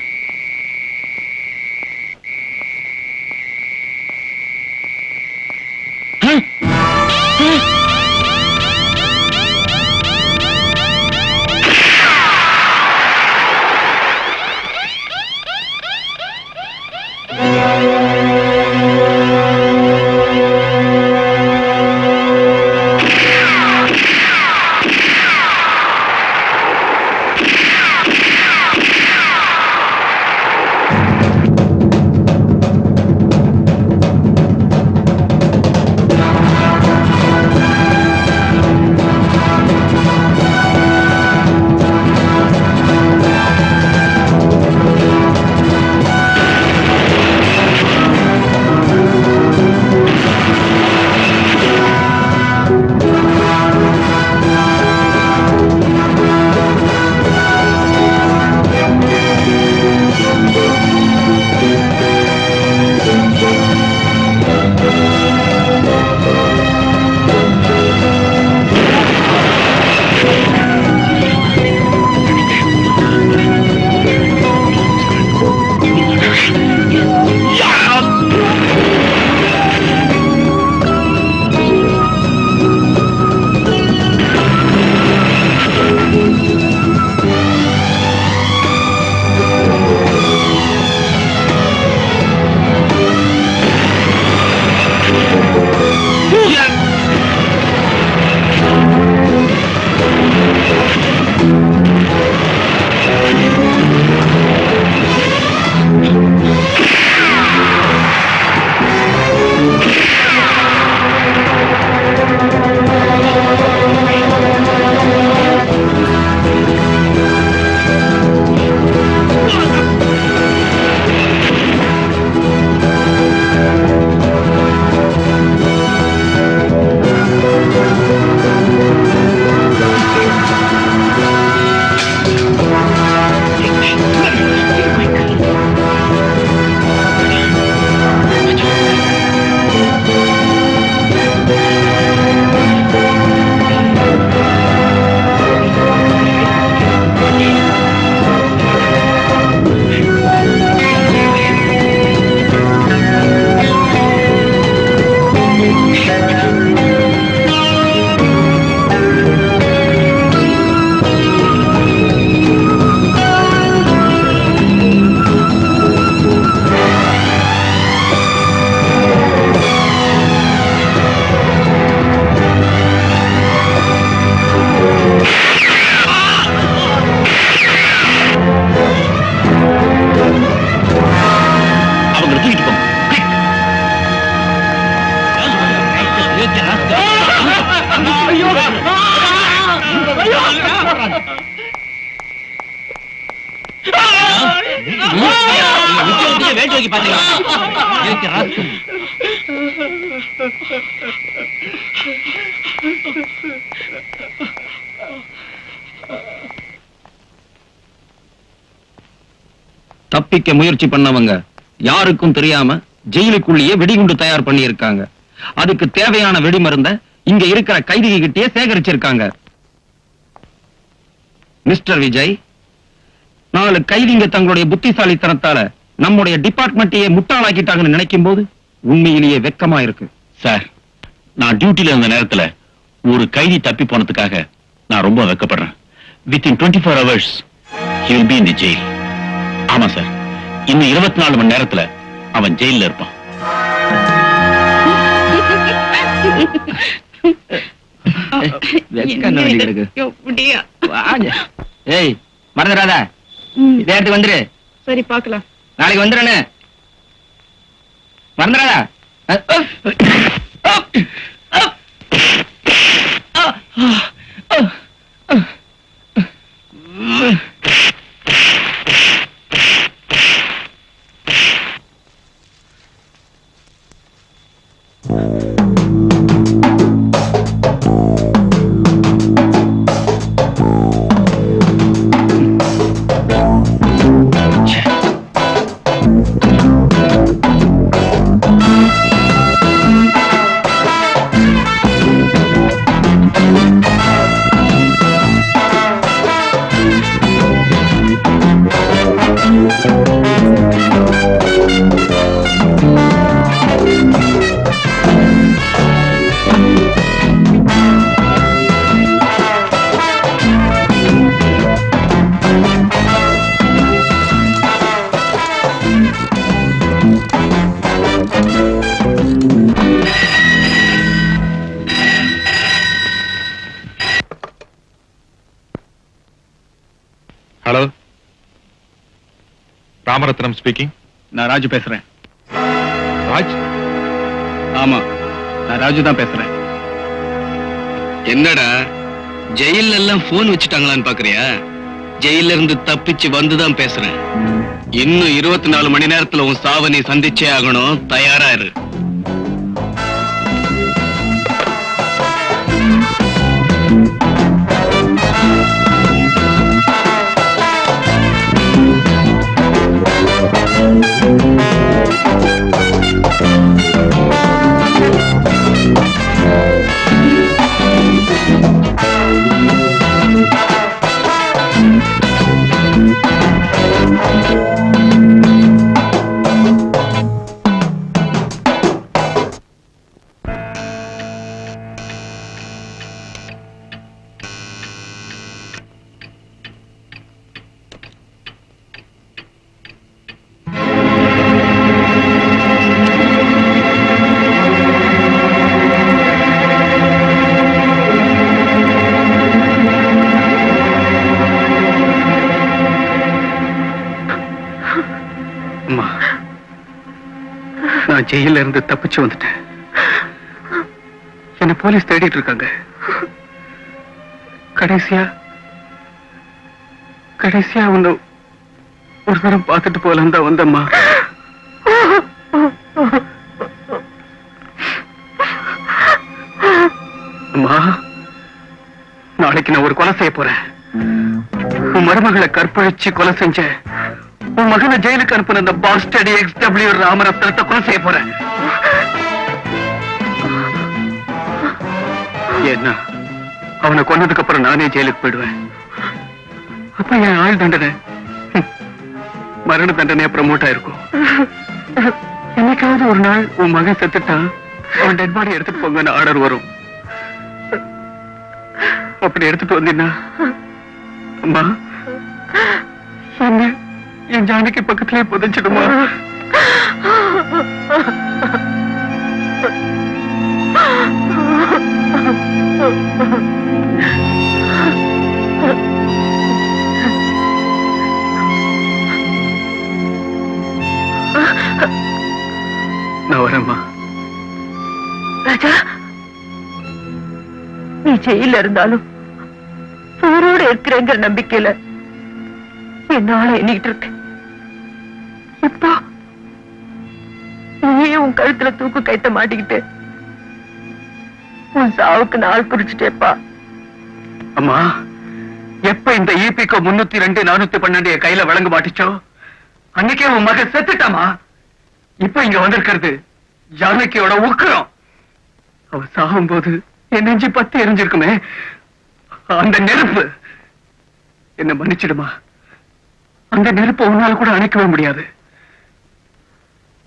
வேட்டு வைக்க பாத்தீங்களா? தப்பிக்க முயற்சி பண்ணவங்க யாருக்கும் தெரியாம ஜெயிலுக்குள்ளேயே வெடிகுண்டு தயார் பண்ணி இருக்காங்க. அதுக்கு தேவையான வெடிமருந்த இங்க இருக்கிற கைதிகிட்டே சேகரிச்சிருக்காங்க. மிஸ்டர் விஜய், 4 கைதிங்க தங்களுடைய புத்திசாலித்தனத்தால நம்முடைய டிபார்ட்மெண்ட்டையே முட்டாளாக்கிட்டாங்கன்னு நினைக்கும் போது உண்மையிலேயே வெக்கமா இருக்கு. சார், நான் டியூட்டில இருந்த நேரத்துல ஒரு கைதி தப்பி போனதுக்காக நான் ரொம்ப வெக்கப்படுறேன். Within 24 hours he will be in the jail. ஆமா சார், இன்னும் 24 மணி நேரத்துல அவன் ஜெயில்ல இருப்பான். ஏய் மறந்துடாத, இதே இடத்துக்கு வந்துரு. சரி பார்க்கலாம். நாளைக்கு வந்துடுறேன்னு மறந்துடாத. Hello, Ramaratnam speaking. நான் ராஜு பேசுறேன். ராஜ்? ஆமா, நான் ராஜு தான் பேசுறேன். என்னடா ஜெயில எல்லாம் போன் வச்சுட்டாங்களான்னு பாக்குறியா? ஜெயில இருந்து தப்பிச்சு வந்துதான் பேசுறேன். இன்னும் 24 மணி நேரத்துல உன் சாவை நீ சந்திச்சே ஆகணும். தயாரா இரு. அம்மா, நான் ஜெயில இருந்து தப்பிச்சு வந்துட்டேன். என்ன போலீஸ் தேடிட்டு இருக்காங்க. கடைசியா உன்னை ஒரு தரம் பார்த்துட்டு போலாம் தான் வந்தம்மா. அம்மா, நாளைக்கு நான் ஒரு கொலை செய்ய போறேன். உன் மருமகளை கற்பழிச்சு கொலை செஞ்ச உன் மகனை ஜெயிலுக்கு அனுப்பின அந்த பாஸ்டர்ட் XW ராமரத்னத்தை கொலை செய்ய போறேன். ஏன்னா அவனை கொன்னதுக்கு அப்புறம் நானே ஜெயிலுக்கு போயிடுவேன். அப்ப என் ஆயுள் தண்டனை மரண தண்டனையா ப்ரமோட் ஆயிருக்கும். என்னைக்காவது ஒரு நாள் உன் மகன் செத்துட்டான், அவன் டெட் பாடி எடுத்துட்டு போங்கன்னு ஆர்டர் வரும். அப்படி எடுத்துட்டு வந்தீங்கன்னா அம்மா என்ன என் ஜானகி பக்கத்திலே புதைச்சிடுமா? நான் வரேம்மா. ராஜா, நீ ஜெயில இருந்தாலும் ஊரோட இருக்கிறங்கிற நம்பிக்கையில என்னால எண்ணிட்டு இருக்கு. இப்போ நீயே உன் கழுத்துல தூக்கு கைத்த மாட்டிக்கிட்டு உன் சாவுக்கு நாள் குறிச்சிட்டேப்பா. அம்மா, எப்ப இந்த EPCO 302 412 என் கையில வழங்க மாட்டிச்சோ அன்னைக்கே உன் மகன் செத்துட்டாமா. இப்ப இங்க வந்திருக்கிறது ஜானகியோட உக்கிரம். அவ சாகும் போது என் நெஞ்சு பத்தி எரிஞ்சிருக்குமே அந்த நெருப்பு. என்ன மன்னிச்சிடுமா, அந்த நெருப்பை உன்னால கூட அணைக்கவே முடியாது.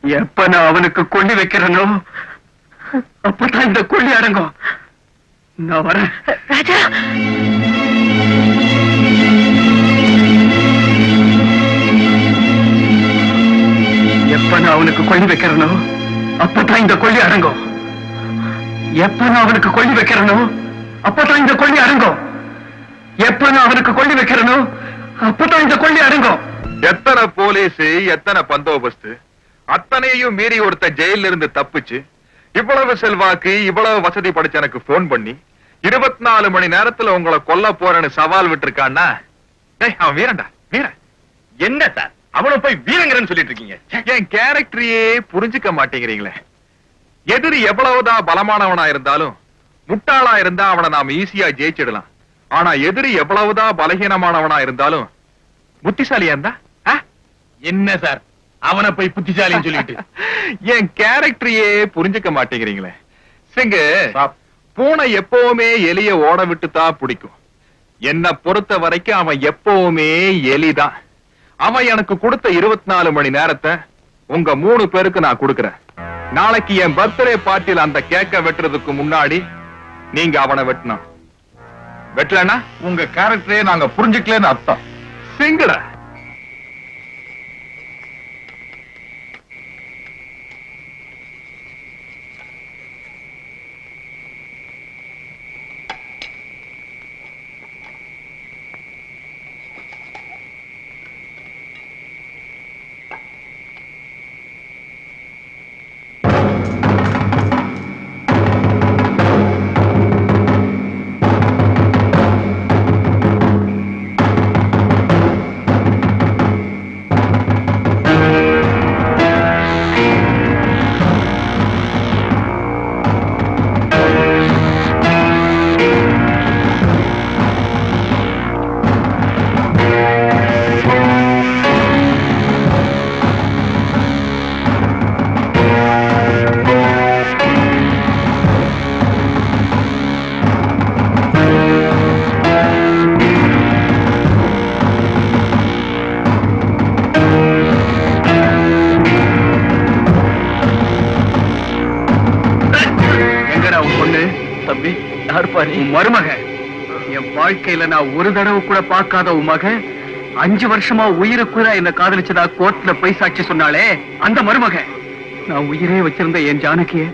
எப்ப நான் அவனுக்கு கொள்ளி வைக்கிறேனோ அப்பதான் இந்த கொள்ளி அடங்கும். நான் வரேன். ராஜா, எப்ப நான் அவனுக்கு கொள்ளி வைக்கிறேனோ அப்பதான் இந்த கொள்ளி அடங்கும். எப்ப நான் அவனுக்கு கொள்ளி வைக்கிறேனோ அப்பதான் இந்த கொள்ளி அடங்கும். எப்ப நான் அவனுக்கு கொள்ளி வைக்கிறேனோ அப்பதான் இந்த கொள்ளி அடங்கும். எத்தனை போலீஸ், எத்தனை பந்தோபஸ்து, அத்தனையும் மீறி ஒருத்த ஜெயில இருந்து தப்பிச்சு இவ்வளவு செல்வாக்கு, இவ்வளவு வசதி படிச்ச எனக்கு போன் பண்ணி 24 மணி நேரத்துல உங்களை கொல்ல போறேன்னு சவால் விட்டுருக்கான்னா, டேய் அவன் வீரன்டா, வீரன். என்ன சார் அவனை போய் வீரங்கிறன்னு சொல்லிட்டு இருக்கீங்க? என் கேரக்டரையே புரிஞ்சுக்க மாட்டேங்கிறீங்களே. எதிரி எவ்வளவுதான் பலமானவனா இருந்தாலும் முட்டாளா இருந்தா அவனை நாம ஈஸியா ஜெயிச்சிடலாம். ஆனா எதிரி எவ்வளவுதான் பலகீனமானவனா இருந்தாலும் புத்திசாலியா இருந்தா என்ன சார் அவனை போய் புத்திசாலின்னு சொல்லிட்டு என் கேரக்டரையே புரிஞ்சுக்க மாட்டேங்கிறீங்களே. சிங்கு, பூனை எப்பவுமே எலிய ஓட விட்டு தான் பிடிக்கும். என்ன பொறுத்த வரைக்கும் அவன் எப்பவுமே எலிதான். அவன் எனக்கு கொடுத்த 24 மணி நேரத்தை உங்க 3 பேருக்கு நான் கொடுக்கறேன். நாளைக்கு என் பர்த்டே பார்ட்டியில் அந்த கேக்க வெட்டுறதுக்கு முன்னாடி நீங்க அவனை வெட்டணும். வெட்டலன்னா உங்க கேரக்டரே நாங்க புரிஞ்சுக்கலன்னு அர்த்தம். சிங்குட மருமக என் வாழ்க்கையில நான் ஒரு தடவை கூட பார்க்காத உன் மக 5 வருஷமா உயிருக்குறா என்ன காதலிச்சதா கோர்ட்ல போய் சாட்சி சொன்னாலே அந்த மருமக. நான் உயிரே வச்சிருந்த என் ஜானகிய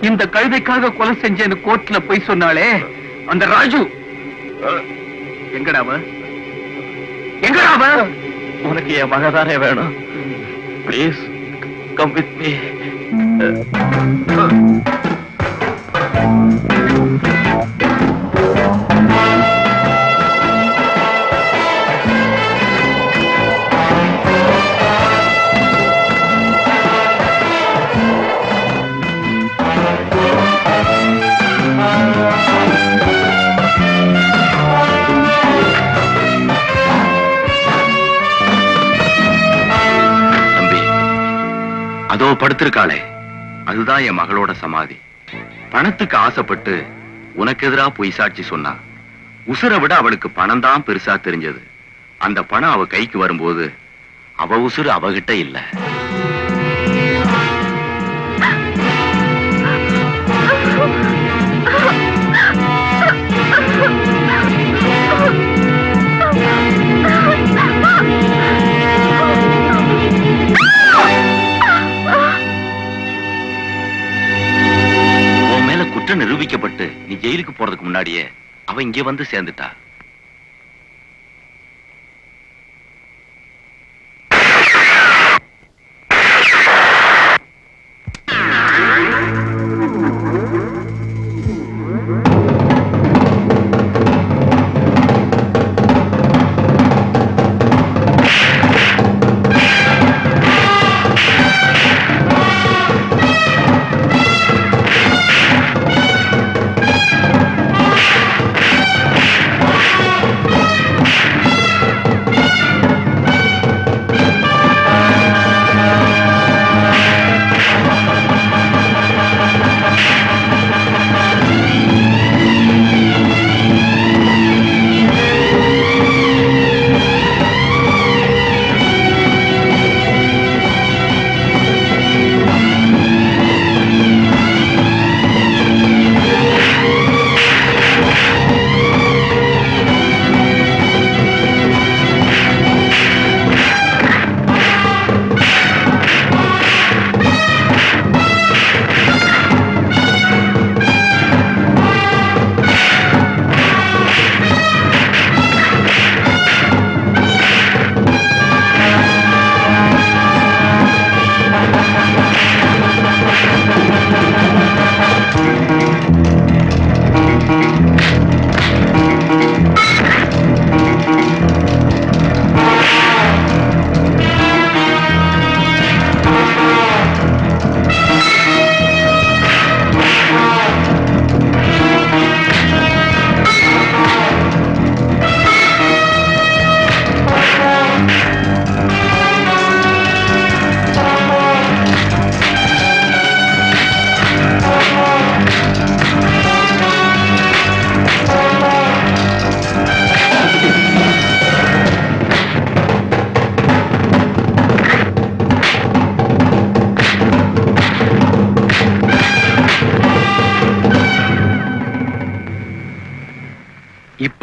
இந்த கழுதைக்காக கொலை செஞ்சேன்னு கோர்ட்ல போய் சொன்னாலே அந்த ராஜு. எங்கடாவ எங்கடாவ? உனக்கு என் மகதானே வேணும். Please come with me. அதோ படுத்திருக்காளே அதுதான் என் மகளோட சமாதி. பணத்துக்கு ஆசைப்பட்டு உனக்கு எதிரா பொய் சாட்சி சொன்னா. உசுரை விட அவளுக்கு பணம் தான் பெருசா தெரிஞ்சது. அந்த பணம் அவ கைக்கு வரும்போது அவ உசுறு அவகிட்ட இல்ல. குற்றம் நிரூபிக்கப்பட்டு நீ ஜெயிலுக்கு போறதுக்கு முன்னாடியே அவ இங்கே வந்து சேர்ந்துட்டா.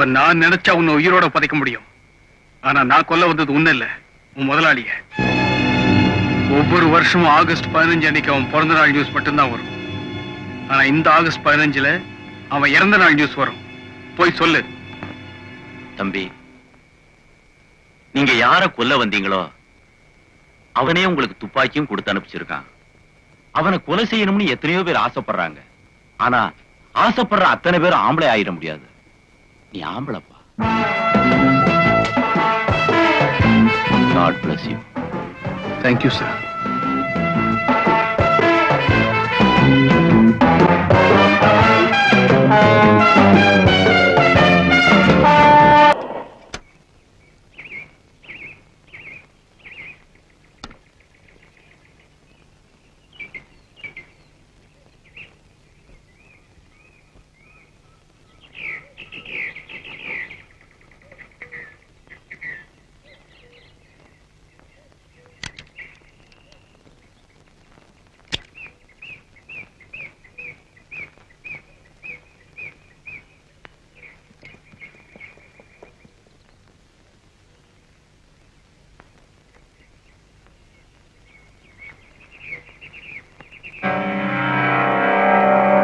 இப்ப நான் நினைச்சா உன்னை உயிரோட புதைக்க முடியும். ஆனா நான் கொல்ல வந்தது உன்ன இல்ல, உன் முதலாளிய. ஒவ்வொரு வருஷமும் ஆகஸ்ட் 15 அன்னைக்கு அவன் பிறந்த நாள் நியூஸ் மட்டும்தான் வரும். ஆனா இந்த ஆகஸ்ட் 15ல அவன் இறந்த நாள் நியூஸ் வரும். போய் சொல்லு. தம்பி, நீங்க யார கொல்ல வந்தீங்களோ அவனே உங்களுக்கு துப்பாக்கியும் கொடுத்து அனுப்பிச்சிருக்கான். அவனை கொலை செய்யணும்னு எத்தனையோ பேர் ஆசைப்படுறாங்க. ஆனா ஆசைப்படுற அத்தனை பேரும் ஆம்பளை ஆயிட முடியாது. நீ ஆம்பளைப்பா. God bless you. Thank you sir.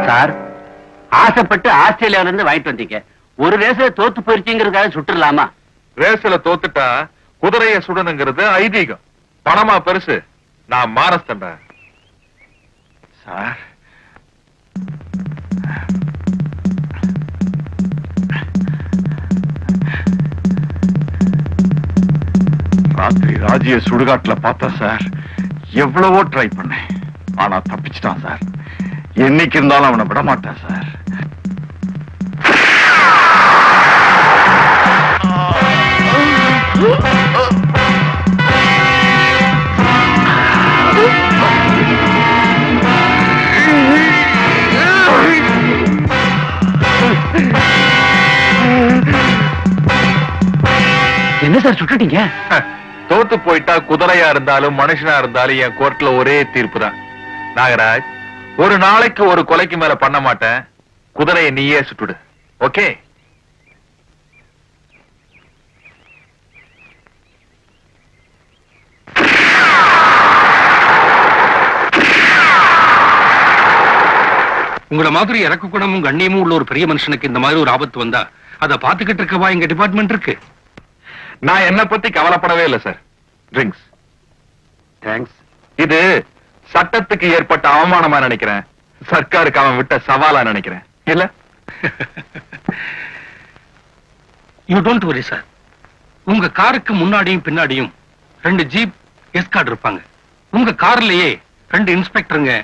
Sir, ஆசைப்பட்டு ஆஸ்திரேலியாவில இருந்து வாங்கிட்டு வந்தீங்க. ஒரு ரேஸ்ல தோத்து போயிருச்சுங்கிறதுக்காக சுட்டுலாமா? ரேஸ்ல தோத்துட்டா குதிரைய சுடணுங்கிறது ஐதீகம். பணமா பெருசு? நான் மாரஸ்தண்டா சார். ராத்திரி ராஜிய சுடுகாட்டுல பார்த்தா சார், எவ்வளவோ ட்ரை பண்ணேன். ஆனா தப்பிச்சிட்டான் சார். என்னைக்கு இருந்தாலும் அவனை விட மாட்டான் சார். என்ன சார் சுட்டுட்டீங்க? தோத்து போயிட்டா குதிரையா இருந்தாலும் மனுஷனா இருந்தாலும் என் கோர்ட்ல ஒரே தீர்ப்பு தான். நாகராஜ், ஒரு நாளைக்கு ஒரு கொலைக்கு மேல பண்ண மாட்டேன். குதிரையை நீயே சுட்டுடு. ஓகே? உங்களை மாதிரி இறக்க குணமும் கண்ணியமும் உள்ள ஒரு பெரிய மனுஷனுக்கு இந்த மாதிரி ஒரு ஆபத்து வந்தா அதை பாத்துக்கிட்டு இருக்கவா எங்க டிபார்ட்மெண்ட் இருக்கு. நான் என்ன பத்தி கவலைப்படவே இல்லை சார். ட்ரிங்க்ஸ். தேங்க்ஸ். இது சட்டத்துக்கு ஏற்பட்ட அவமானமா நினைக்கிறேன். சர்க்காருக்கு அவன் விட்ட சவாலா நினைக்கிறேன். இல்ல? You don't worry sir. உங்க காருக்கு முன்னாடியும் பின்னாடியும் 2 ஜீப் எஸ்கார்ட் இருப்பாங்க. உங்க கார்லயே 2 இன்ஸ்பெக்டருங்க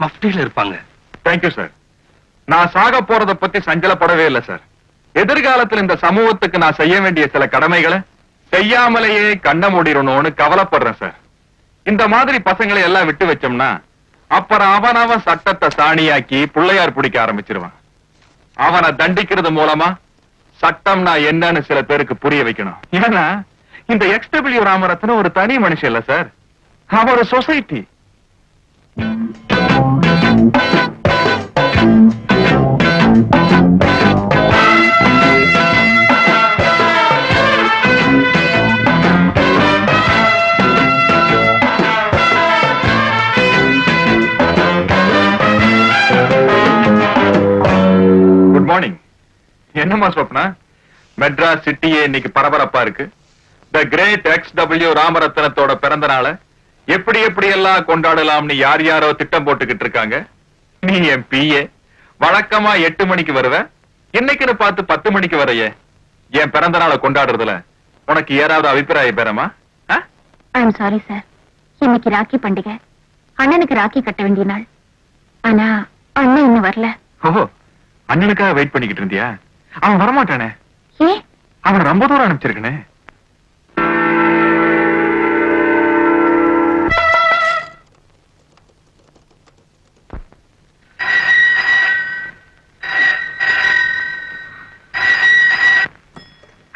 மஃப்டில இருப்பாங்க. Thank you sir. நான் சாக போறத பத்தி சஞ்சலப்படவே இல்லை சார். எதிர்காலத்தில் இந்த சமூகத்துக்கு நான் செய்ய வேண்டிய சில கடமைகளை செய்யாமலேயே கண்ண மூடிடணும்னு கவலைப்படுறேன் சார். இந்த மாதிரி பசங்களை எல்லாம் விட்டு வச்சோம்னா அப்புறம் அவன் சட்டத்தை சாணியாக்கி பிள்ளையார் பிடிக்க ஆரம்பிச்சிருவான். அவனை தண்டிக்கிறது மூலமா சட்டம்னா என்னன்னு சில பேருக்கு புரிய வைக்கணும். ஏன்னா இந்த XW ராமரத்னம் ஒரு தனி மனுஷன் இல்ல சார். அவன் ஒரு சொசைட்டி. Good morning. என்னம்மா ஸ்வப்னா, மெட்ராஸ் சிட்டியே இன்னைக்கு பரபரப்பா இருக்கு. த கிரேட் XW ராமரத்னத்தோட பிறந்த நாளை எப்படி எப்படி எல்லாம் கொண்டாடலாம்னு யார் யாரோ திட்டம் போட்டுக்கிட்டு இருக்காங்க. நீ என் PA. வழக்கமா 8 மணிக்கு வருவ, இன்னைக்குன்னு பார்த்து 10 மணிக்கு வரையே. என் பிறந்த நாளை கொண்டாடுறதுல உனக்கு ஏதாவது அபிப்பிராயம் பெறமா? I am sorry sir. இன்னைக்கு ராக்கி பண்டிகை. அண்ணனுக்கு ராக்கி கட்ட வேண்டிய நாள். ஆனா அண்ணன் இன்னும் வரல. ஓஹோ, அண்ணனுக்காக வெயிட் பண்ணிக்கிட்டு இருந்தியா? அவன் வரமாட்டானே. ஏ, அவன் ரொம்ப தூரம் அனுப்பிச்சிருக்கனே.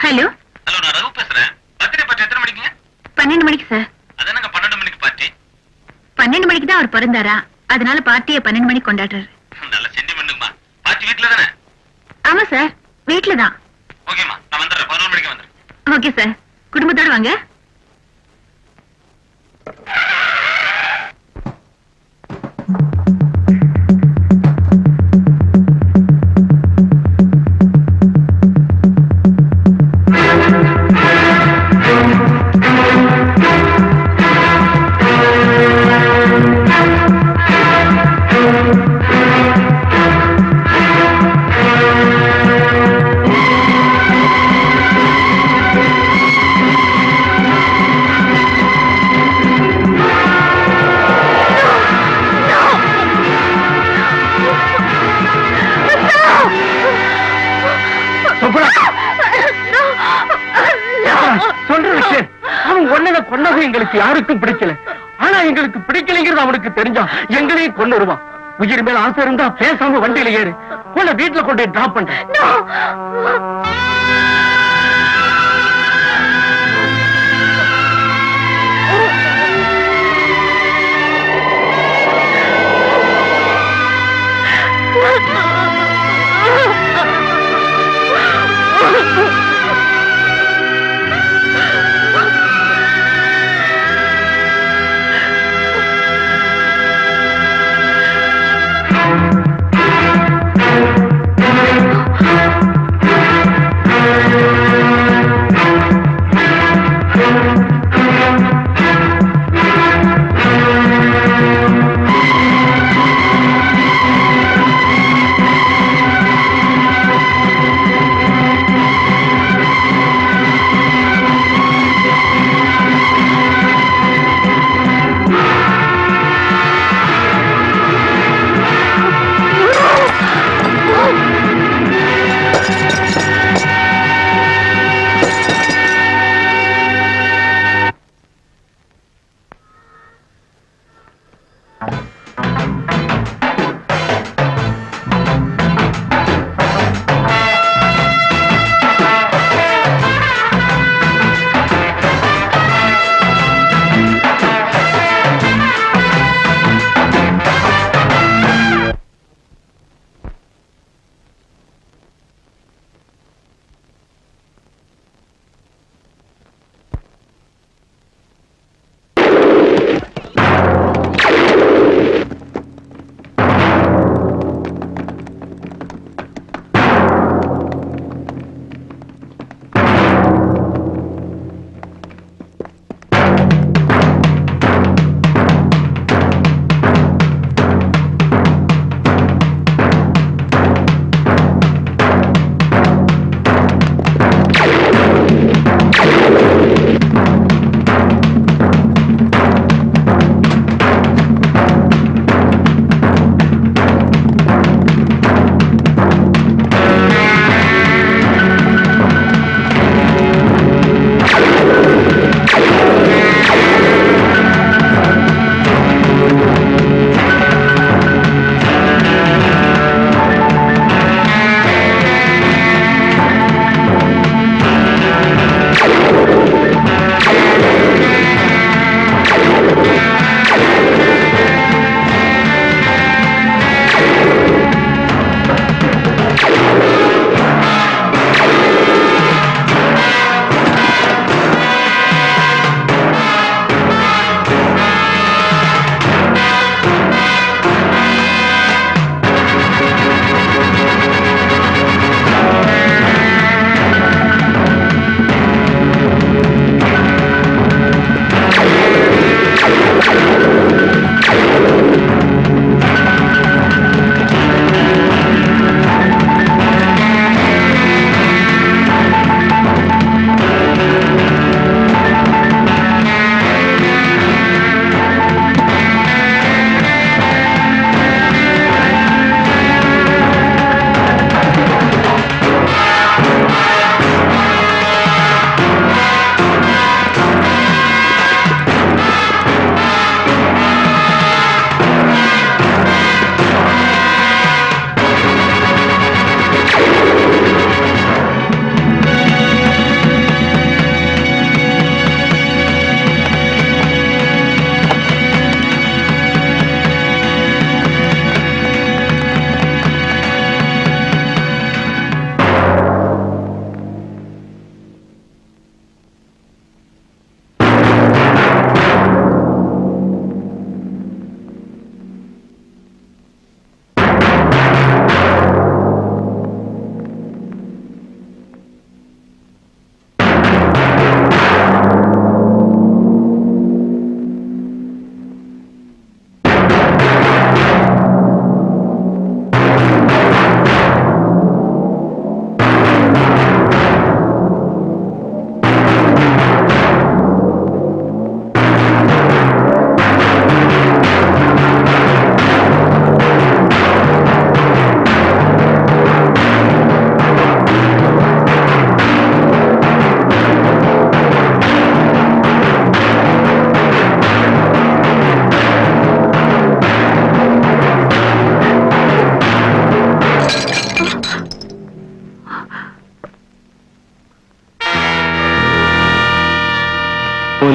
ஹலோ. ஹலோ, நான் ரகு பேசுறேன். பர்த்டே பார்ட்டி எத்தனை மணிக்குங்க? 12 மணிக்கு சார். அதானங்க 12 மணிக்கு பார்ட்டி. 12 மணிக்கு தான் அவர் பிறந்தாரா, அதனால பார்ட்டியை 12 மணிக்கு கொண்டாடுறாரு. நல்ல சென்டிமெண்ட்டுமா. பார்ட்டி வீட்ல தானே? ஆமா சார், வீட்டுல தான். ஓகேமா, நான் வந்துடுறேன். 11 மணிக்கு வந்துடுறேன். ஓகே சார், குடும்பத்தோட வாங்க. சொல்ற விஷயம், அவன் உன்னை கொன்னது எங்களுக்கு யாருக்கும் பிடிக்கல. ஆனா எங்களுக்கு பிடிக்கலைங்கிறது அவனுக்கு தெரிஞ்சா எங்களையும் கொண்டு வருவான். உயிர் மேல ஆசை இருந்தா பேசாம வண்டியில ஏறு, உன்னை வீட்டுல கொண்டு டிராப் பண்றேன்.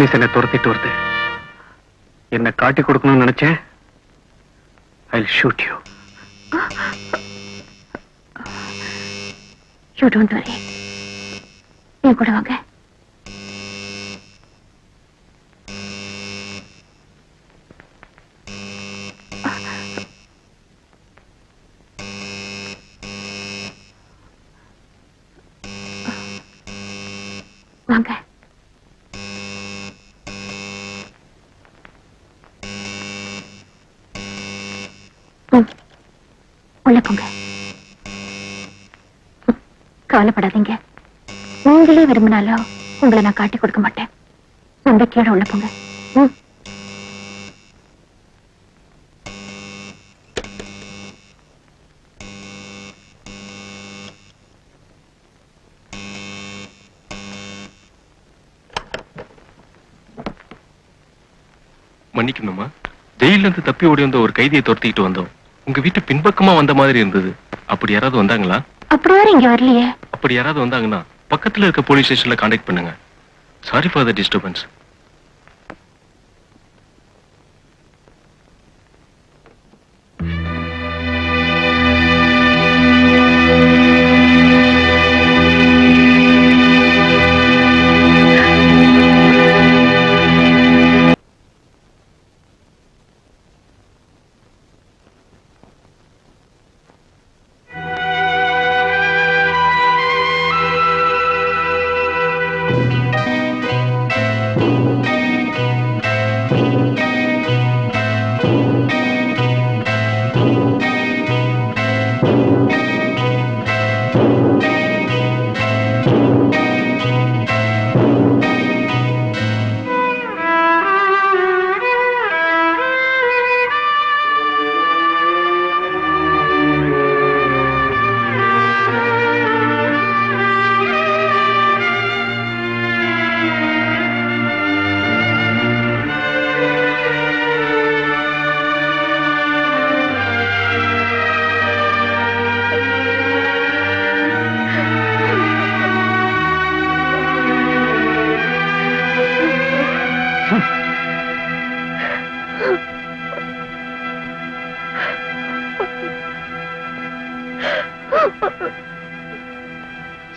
போலீஸ் என்னை துரத்திட்டு வருது. என்ன காட்டி கொடுக்கணும்னு நினைச்சேன். I'll shoot you. You don't worry. என் கூட வாங்க. வாங்க. உள்ள போங்க. கவலைப்படாதீங்க. நீங்களே விரும்பினாலும் உங்களை நான் காட்டி கொடுக்க மாட்டேன். நம்பிக்கையோட உள்ள போங்க. மன்னிக்கணுமா, ஜெயில இருந்து தப்பி ஓடி வந்த ஒரு கைதியை துரத்திட்டு வந்தோம். உங்க வீட்டு பின்பக்கமா வந்த மாதிரி இருந்தது. அப்படி யாராவது வந்தாங்களா? அப்படி யாரும் இங்க வரலையே. அப்படி யாராவது வந்தாங்கன்னா பக்கத்துல இருக்க போலீஸ் ஸ்டேஷன்ல கான்டாக்ட் பண்ணுங்க. Sorry for the disturbance.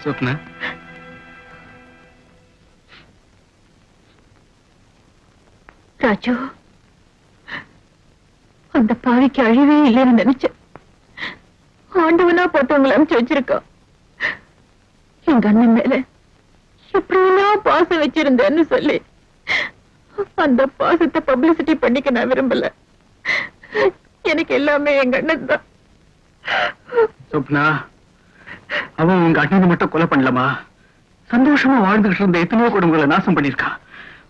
Swapna, Raju, அந்த பாவிக்கு அழிவே இல்லைன்னு நினைச்சேன். ஆண்டவனா போட்டு உங்களை அனுப்பிச்சு வச்சிருக்கோம். எங்க அண்ணன் மேல எப்படியெல்லாம் பாசம் வச்சிருந்தேன்னு சொல்லி அந்த பாசத்தை பப்ளிசிட்டி பண்ணிக்க நான் விரும்பல. எனக்கு எல்லாமே எங்க அண்ணன் தான். சொப்னா, அவன் உங்க அண்ணனை மட்டும் கொலை பண்ணலாமா? சந்தோஷமா வாழ்ந்துகிட்டு இருந்த எத்தனையோ குடும்பங்களை நாசம் பண்ணிருக்கான்.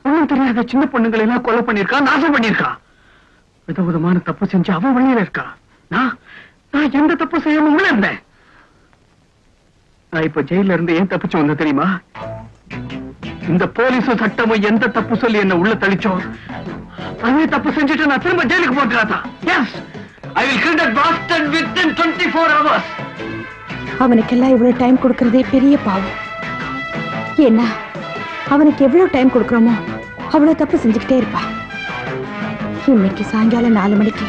ஒண்ணும் தெரியாத சின்ன பொண்ணுங்களை எல்லாம் கொலை பண்ணிருக்கான், நாசம் பண்ணிருக்கான். விதவிதமான தப்பு செஞ்சு அவன் வெளியில இருக்கான். நான் எந்த தப்பு செய்யாம உள்ள இருந்தேன். நான் இப்ப ஜெயில இருந்து ஏன் தப்பிச்சு வந்த தெரியுமா? இந்த போலீஸும் சட்டமும் எந்த தப்பு சொல்லி என்ன உள்ள தள்ளிச்சோ அதே தப்பு செஞ்சுட்டு நான் திரும்ப ஜெயிலுக்கு போட்டுறாதான். Yes, I will kill that bastard within 24 hours. அவனுக்கெல்லாம் இவ்வளவு டைம் கொடுக்கறதே பெரிய பாவம். ஏன்னா அவனுக்கு எவ்வளவு டைம் கொடுக்கறோமோ அவ்வளவு தப்பு செஞ்சுக்கிட்டே இருப்பா. இன்னைக்கு சாயங்காலம் 4 மணிக்கு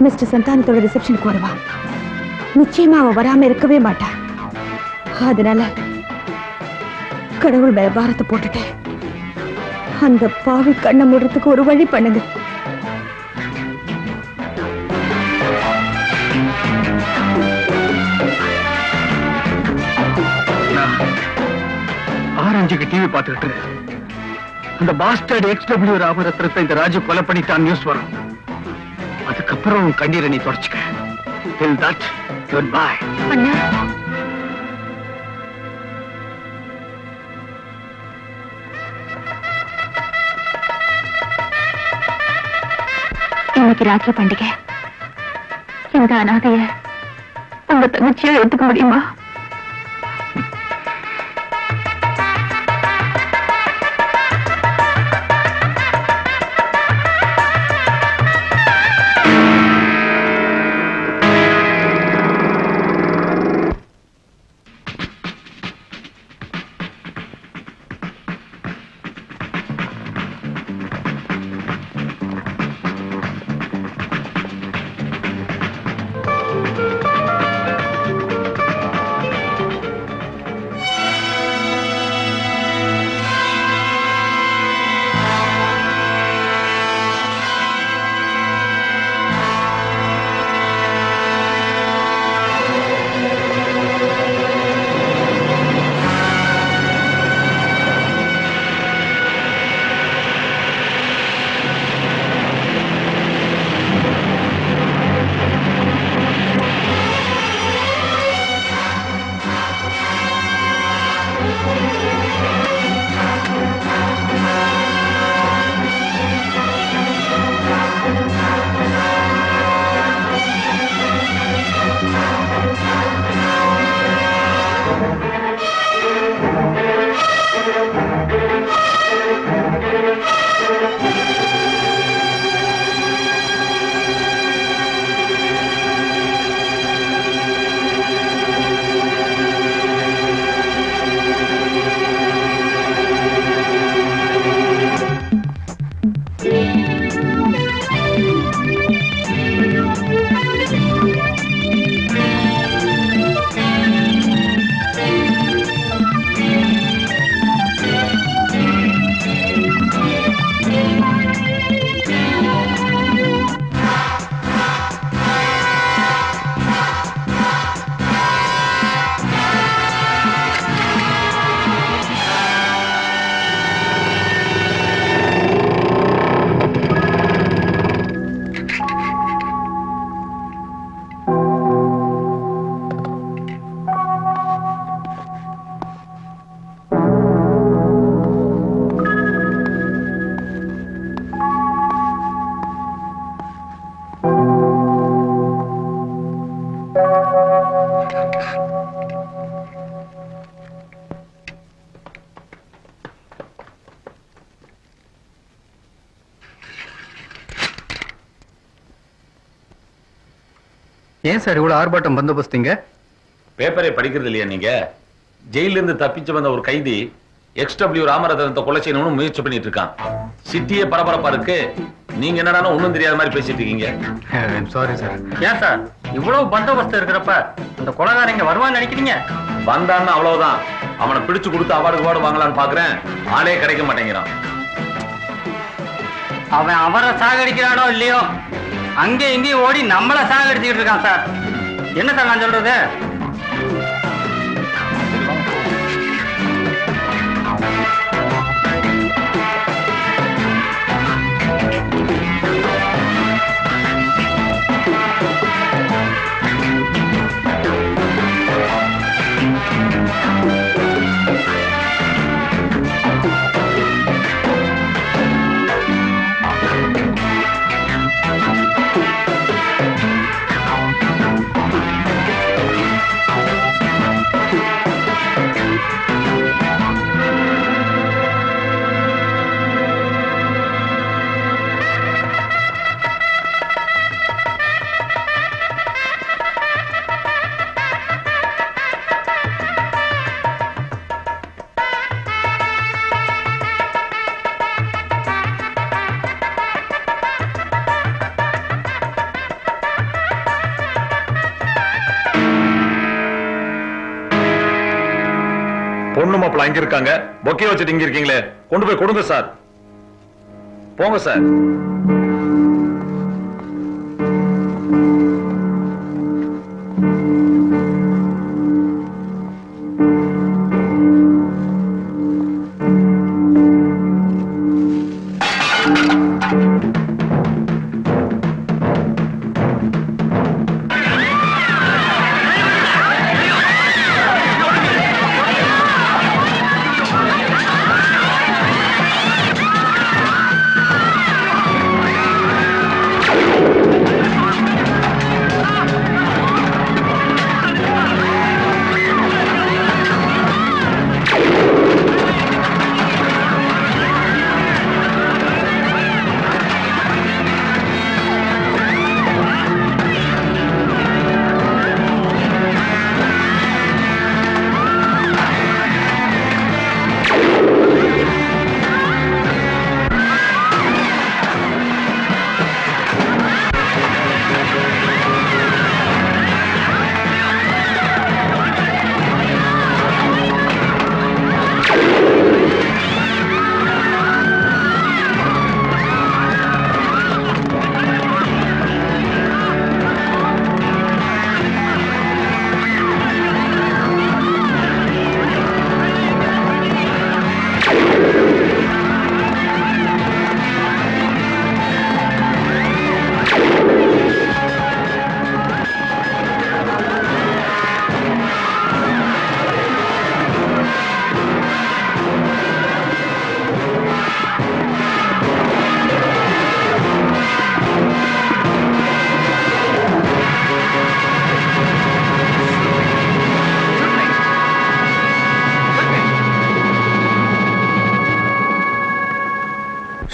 மிஸ்டர் சந்தானத்தோட ரிசப்ஷனுக்கு வருவா. நிச்சயமா அவ வராம இருக்கவே மாட்டா. அதனால கடவுள் மேல பாரத்தை போட்டுட்டு அந்த பாவி கண்ணை மூடுறதுக்கு ஒரு வழி பண்ணுங்க. ஆரஞ்சுக்கு டிவி பார்த்துக்கிட்டு அந்த பாஸ்டர்ட் XW ராமரத்னத்தை இந்த ராஜு கொலை பண்ணிட்டான் நியூஸ் வரும். அதுக்கப்புறம் உன் கண்ணீரை நீ தொடச்சுக்க. Till that, goodbye. அண்ணா, இன்னைக்கு ராக்கி பண்டிகை. இந்த அனாதைய உங்க தங்கச்சியா எடுத்துக்க முடியுமா? ஏன் சார் இவ்வளவு ஆர்ப்பாட்டம் பந்தோபஸ்திங்க? பேப்பரை படிக்கிறது இல்லையா நீங்க? ஜெயில இருந்து தப்பிச்சு வந்த ஒரு கைதி XW ராமரத்னத்தை கொலை செய்யணும்னு முயற்சி பண்ணிட்டு இருக்கான். சிட்டியே பரபரப்பா இருக்கு. நீங்க என்னடானா ஒண்ணும் தெரியாத மாதிரி பேசிட்டு இருக்கீங்க. Sorry sir. ஏன் சார் இவ்வளவு பந்தோபஸ்து இருக்கிறப்ப இந்த கொலைகாரங்க வருவான்னு நினைக்கிறீங்க? வந்தான்னு அவ்வளவுதான். அவனை பிடிச்சு கொடுத்து அவார்டு வாங்கலான்னு பாக்குறேன். ஆளே கிடைக்க மாட்டேங்கிறான். அவன் அவரை சாகடிக்கிறானோ இல்லையோ அங்கே இங்கேயும் ஓடி நம்மள சாகடிச்சுக்கிட்டு இருக்கான் சார். என்ன சார் நான் சொல்றது? பொண்ணு மாப்பிள்ள அங்க இருக்காங்க. பொக்கே வச்சுட்டு இங்க இருக்கீங்களே, கொண்டு போய் கொடுங்க சார். போங்க sir.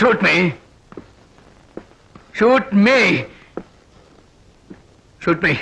Shoot me. Shoot me. Shoot me.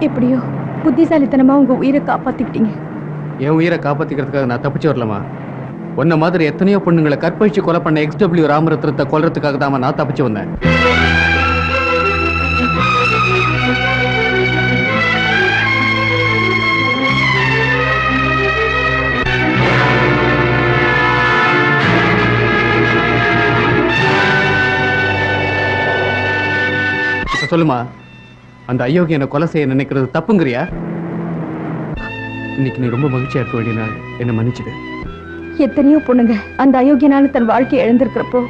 எப்படியோ புத்திசாலித்தனமா உங்க உயிரை காப்பாத்திக்கிட்டீங்க. என் உயிரை காப்பாத்திக்கிறதுக்காக நான் தப்பிச்சு வரலாமா? உன்ன மாதிரி எத்தனையோ பொண்ணுங்களை கற்பழிச்சு கொலை பண்ண XW ராமரத்னத்தை கொல்றதுக்காக தான் நான் தப்பிச்சு வந்தேன். இப்ப சொல்லுமா, அந்த அயோக்கி என்ன கொலை செய்ய நினைக்கிறது தப்புங்கிறியா? இன்னைக்கு நீ ரொம்ப மகிழ்ச்சியா இருக்க வேண்டிய நாள், என்ன மன்னிச்சிடு. எத்தனையோ பொண்ணுங்க அந்த அயோக்கியனால தன் வாழ்க்கையை இழந்திருக்கிறப்போ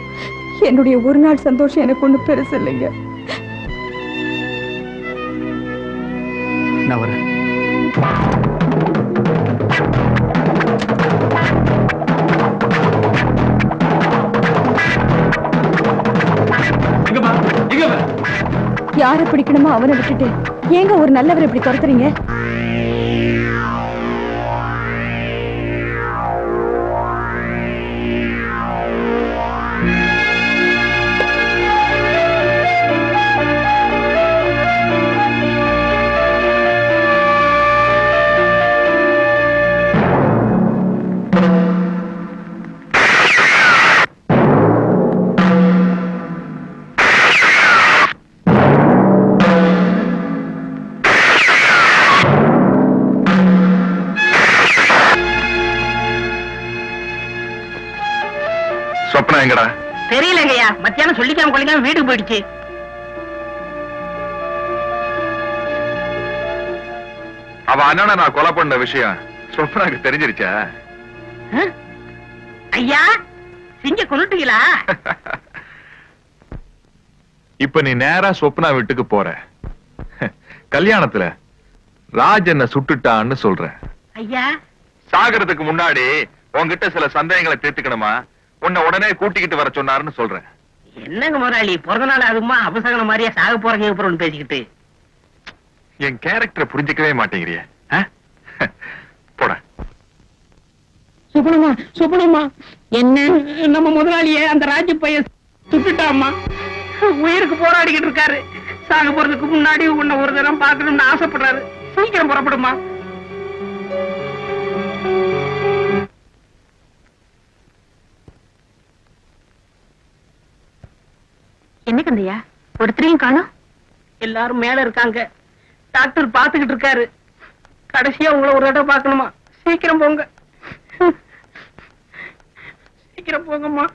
என்னுடைய ஒரு நாள் சந்தோஷம் எனக்கு ஒண்ணு பெருசு இல்லைங்க. நான் வரேன். யாரை பிடிக்கணுமோ அவனை விட்டுட்டு ஏங்க ஒரு நல்லவரை இப்படி துரத்துறீங்க? சொப்னா எங்கடா? தெரியலங்கய்யா, மத்தியானம் சொல்லிக்காம கொள்ளிக்காம வீட்டுக்கு போயிடுச்சு. அவ அண்ணனை நான் கொலை பண்ண விஷயம் சொப்னாக்கு தெரிஞ்சிருச்சா? ஐயா, சிங்க கொண்டுட்டீங்களா? இப்ப நீ நேரா சொப்னா வீட்டுக்கு போற. கல்யாணத்துல ராஜ் என்ன சுட்டுட்டான்னு சொல்ற. ஐயா, சாகறதுக்கு முன்னாடி உன்கிட்ட சில சந்தேகங்களை தீர்த்துக்கணுமா, உன்னை உடனே கூட்டிக்கிட்டு வர சொன்னாருன்னு சொல்றேன். என்னங்க முதலாளி, பிறந்த நாள் அதுமா அபசகன மாதிரியா சாக போறீங்க அப்புறம் பேசிக்கிட்டு? என் கேரக்டரை புரிஞ்சுக்கவே மாட்டேங்கிறிய. போட. சுப்பனம்மா, சுப்பனம்மா, என்ன நம்ம முதலாளியே அந்த ராஜு பையன் சுட்டுட்டாமா. உயிருக்கு போராடிக்கிட்டு இருக்காரு. சாக போறதுக்கு முன்னாடி உன்னை ஒரு தரம் பார்க்கணும்னு ஆசைப்படுறாரு. சீக்கிரம் புறப்படுமா. என்ன கந்தையா, ஒருத்தரையும் காணோம்? எல்லாரும் மேல இருக்காங்க. டாக்டர் பாத்துக்கிட்டு இருக்காரு. கடைசியா உங்களை ஒரு தடவை பார்க்கணுமா. சீக்கிரம் போங்க, சீக்கிரம் போங்கம்மா.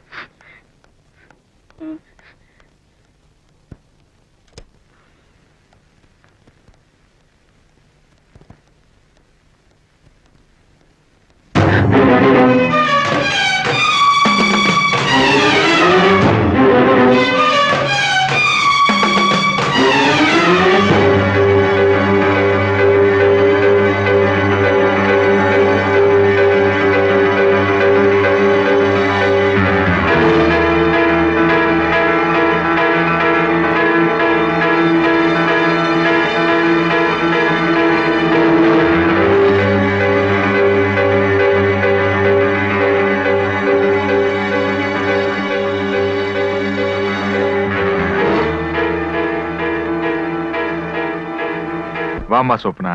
வாமா சொப்னா,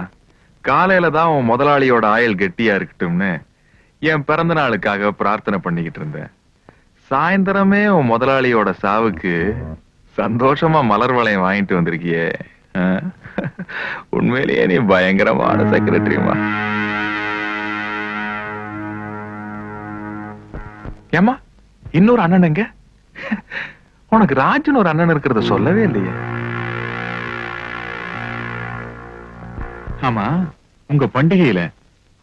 காலையில தான் உன் முதலாளியோட ஆயுள் கெட்டியா இருக்கட்டும்னு என் பிறந்த நாளுக்காக பிரார்த்தனை பண்ணிக்கிட்டு இருந்தேன். சாயந்தரமே உன் முதலாளியோட சாவுக்கு சந்தோஷமா மலர் வளையம் வாங்கிட்டு வந்திருக்கியே. உண்மையிலேயே நீ பயங்கரமான செக்ரட்டரிமா. ஏமா, இன்னொரு அண்ணன் எங்க? உனக்கு ராஜன் ஒரு அண்ணன் இருக்கிறத சொல்லவே இல்லையே. ஆமா, உங்க பண்டிகையில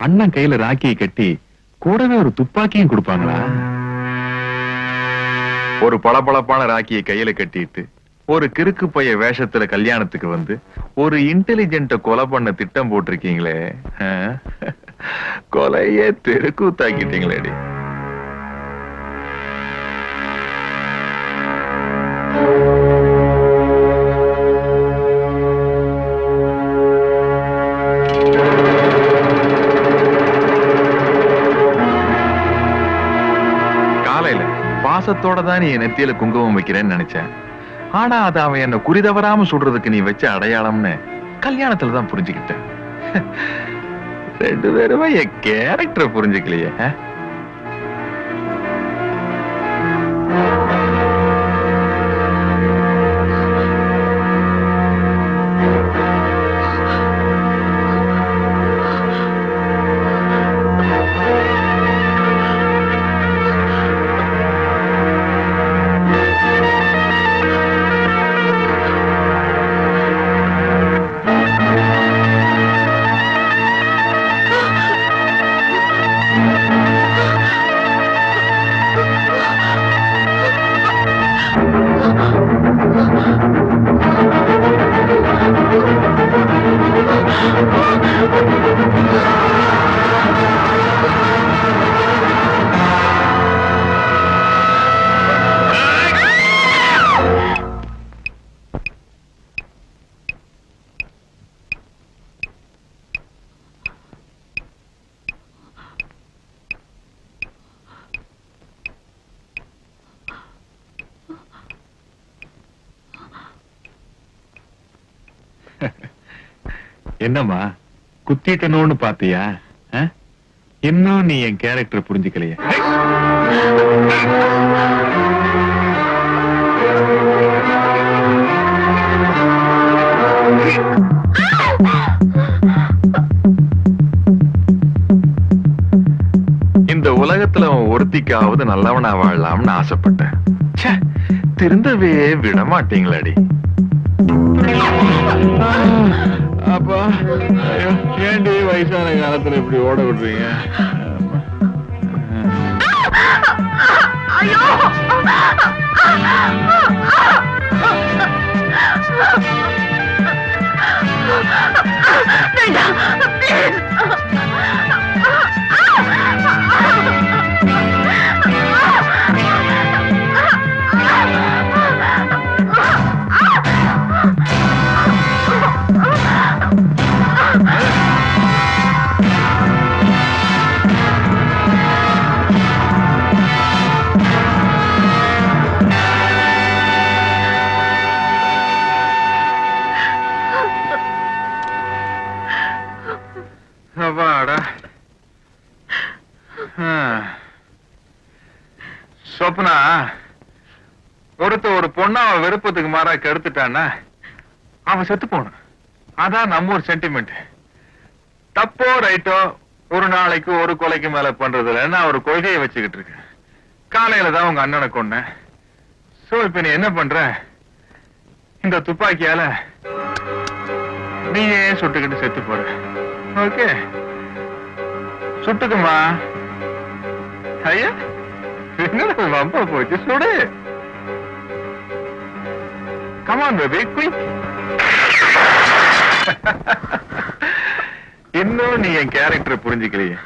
அண்ணன் கையில ராக்கியை கட்டி கூடவே ஒரு துப்பாக்கியும் கொடுப்பாங்களா? ஒரு பளபளப்பான ராக்கியை கையில கட்டிட்டு ஒரு கிறுக்கு பைய வேஷத்துல கல்யாணத்துக்கு வந்து ஒரு இன்டெலிஜென்ட்ட கொலை பண்ண திட்டம் போட்டிருக்கீங்களே. கொலையே தெருக்கூத்தாக்கிட்டீங்களேடி. பாசத்தோட தான் நீ என் நெத்தியில குங்குமம் வைக்கிறேன்னு நினைச்சேன். ஆனா அது அவன் என்ன குறிதவராம சுடுறதுக்கு நீ வச்ச அடையாளம்னு கல்யாணத்துல தான் புரிஞ்சுக்கிட்டேன். ரெண்டு பேருமே என் கேரக்டரை புரிஞ்சுக்கலையே. என்னம்மா குத்திட்டணும்னு பாத்தியா? இன்னும் நீ என் கேரக்டர் புரிஞ்சுக்கலையே. இந்த உலகத்துல அவன் ஒருத்திக்காவது நல்லவனா வாழலாம்னு ஆசைப்பட்டேன். ச்சே, திருந்தவே விட மாட்டீங்களாடி. அப்பா, ஐயோ, ஏண்டி வயசான காலத்துல இப்படி ஓட விடுறீங்க? சொப்னா, ஒரு பொண்ணு அவன் விருப்பத்துக்கு மாறா கெடுத்துட்டான்னா அவன் செத்து போனான். அதான் நம்ம ஒரு சென்டிமெண்ட். தப்போ ரைட்டோ ஒரு நாளைக்கு ஒரு கொலைக்கு மேல பண்றதுல நான் ஒரு கொள்கையை வச்சுக்கிட்டு இருக்கேன். காலையில தான் உங்க அண்ணனை கொன்னேன். சோ இப்ப நீ என்ன பண்ற? இந்த துப்பாக்கியால நீயே சுட்டுக்கிட்டு செத்து போற. ஓகே, சுட்டுக்குமா. ஐயா, என்னடா வம்பா போச்சு, சுடு. Come on baby, quick. இன்னும் நீ என் கேரக்டரை புரிஞ்சுக்கலையே.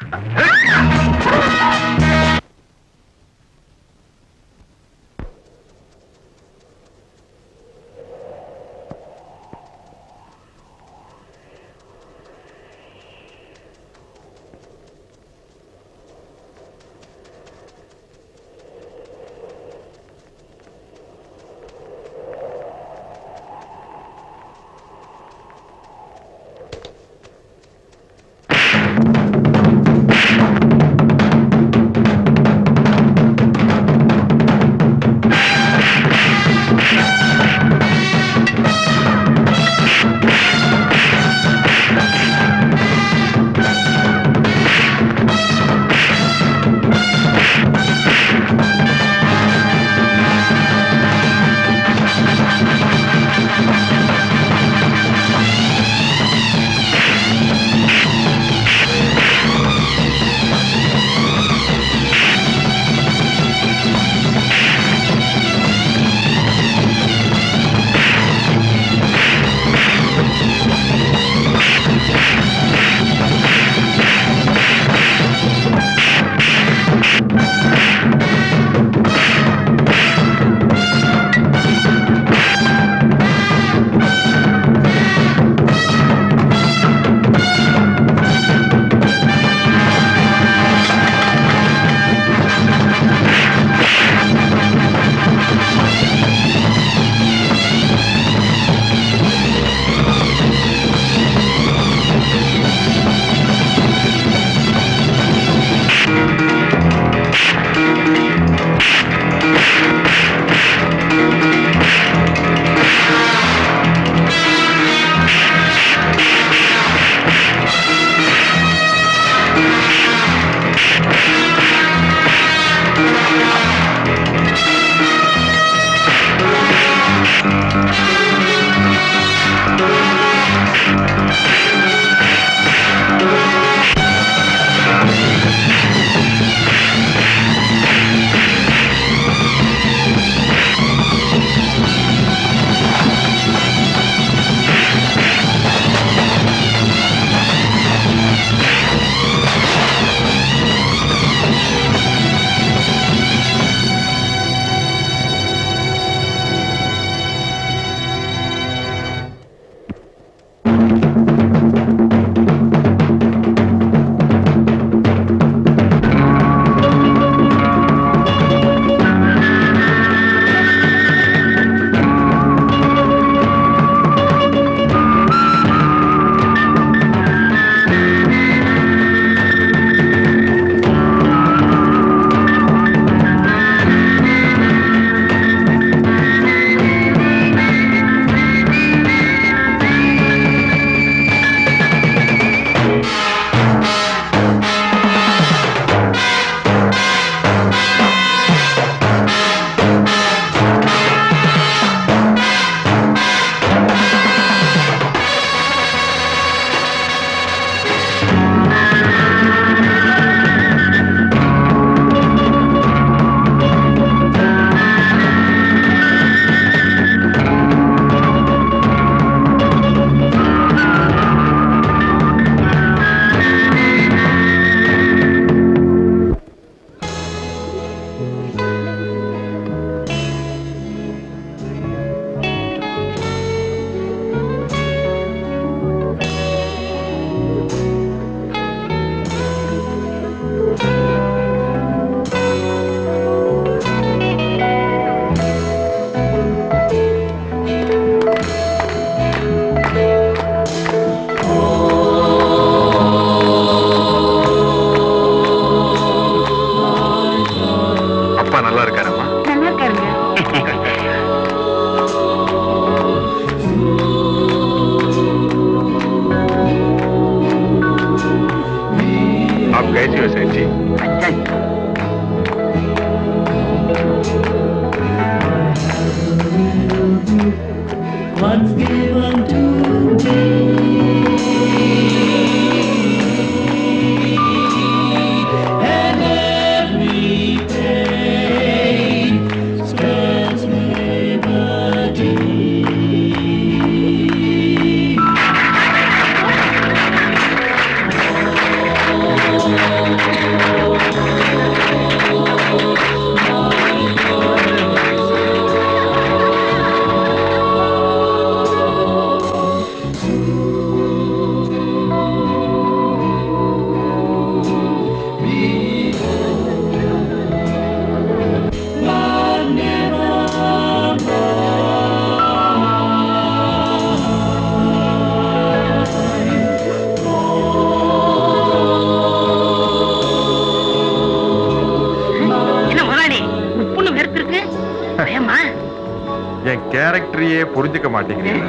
புரிஞ்சுக்க மாட்டேங்கிறீங்க.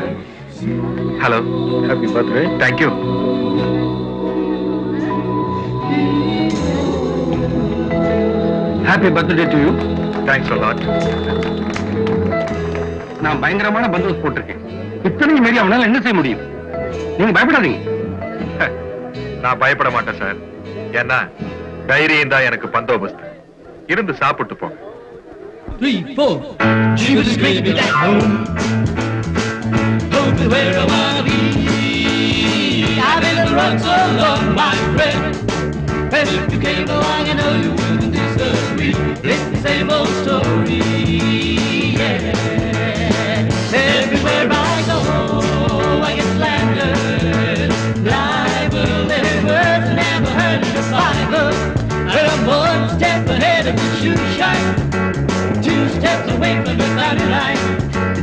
Hello, happy birthday. Thank you. Happy birthday to you. Thanks a lot. நான் பயங்கரமான பந்தோபஸ்து போட்டிருக்கேன். இத்தனையும் மீறி அவனால என்ன செய்ய முடியும்? நீங்க பயப்படாதீங்க. நான் பயப்பட மாட்டேன் சார். ஏன்னா தைரியம் தான் எனக்கு பந்தோபஸ்து. இருந்து சாப்பிட்டு போங்க. 3, 4. Jesus made me that home. Told me where I wanna be. I've been run so long, my friend. And if you came along, I know you wouldn't disagree. It's the same old story. Yeah. Everywhere I go, I get slandered. Libel, every word never heard in the Bible. But I'm one step ahead of the shoe shine. 2 steps away from the body line.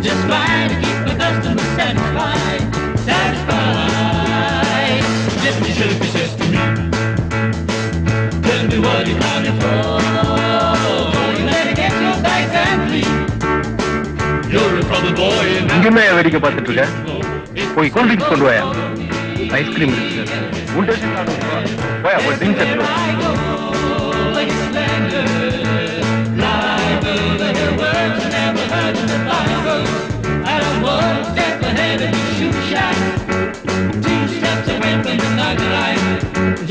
Just trying to keep the customers satisfied. Satisfied. Just be sure he says to me, tell me what you're coming for. You better get your bags and leave. You're a trouble boy and இங்குமே வேடிக்கை பார்த்துட்டு இருக்க. போய் cool drinks கொண்டு வாயா. Ice cream இருக்கு sir. உண்டு போயா, போய் ட்ரிங்க்ஸ் எடுத்து வா. I go, I get slandered. Libel, every word never heard in the Bible. And I'm one step ahead of the shoe shine. 2 steps away from the target line.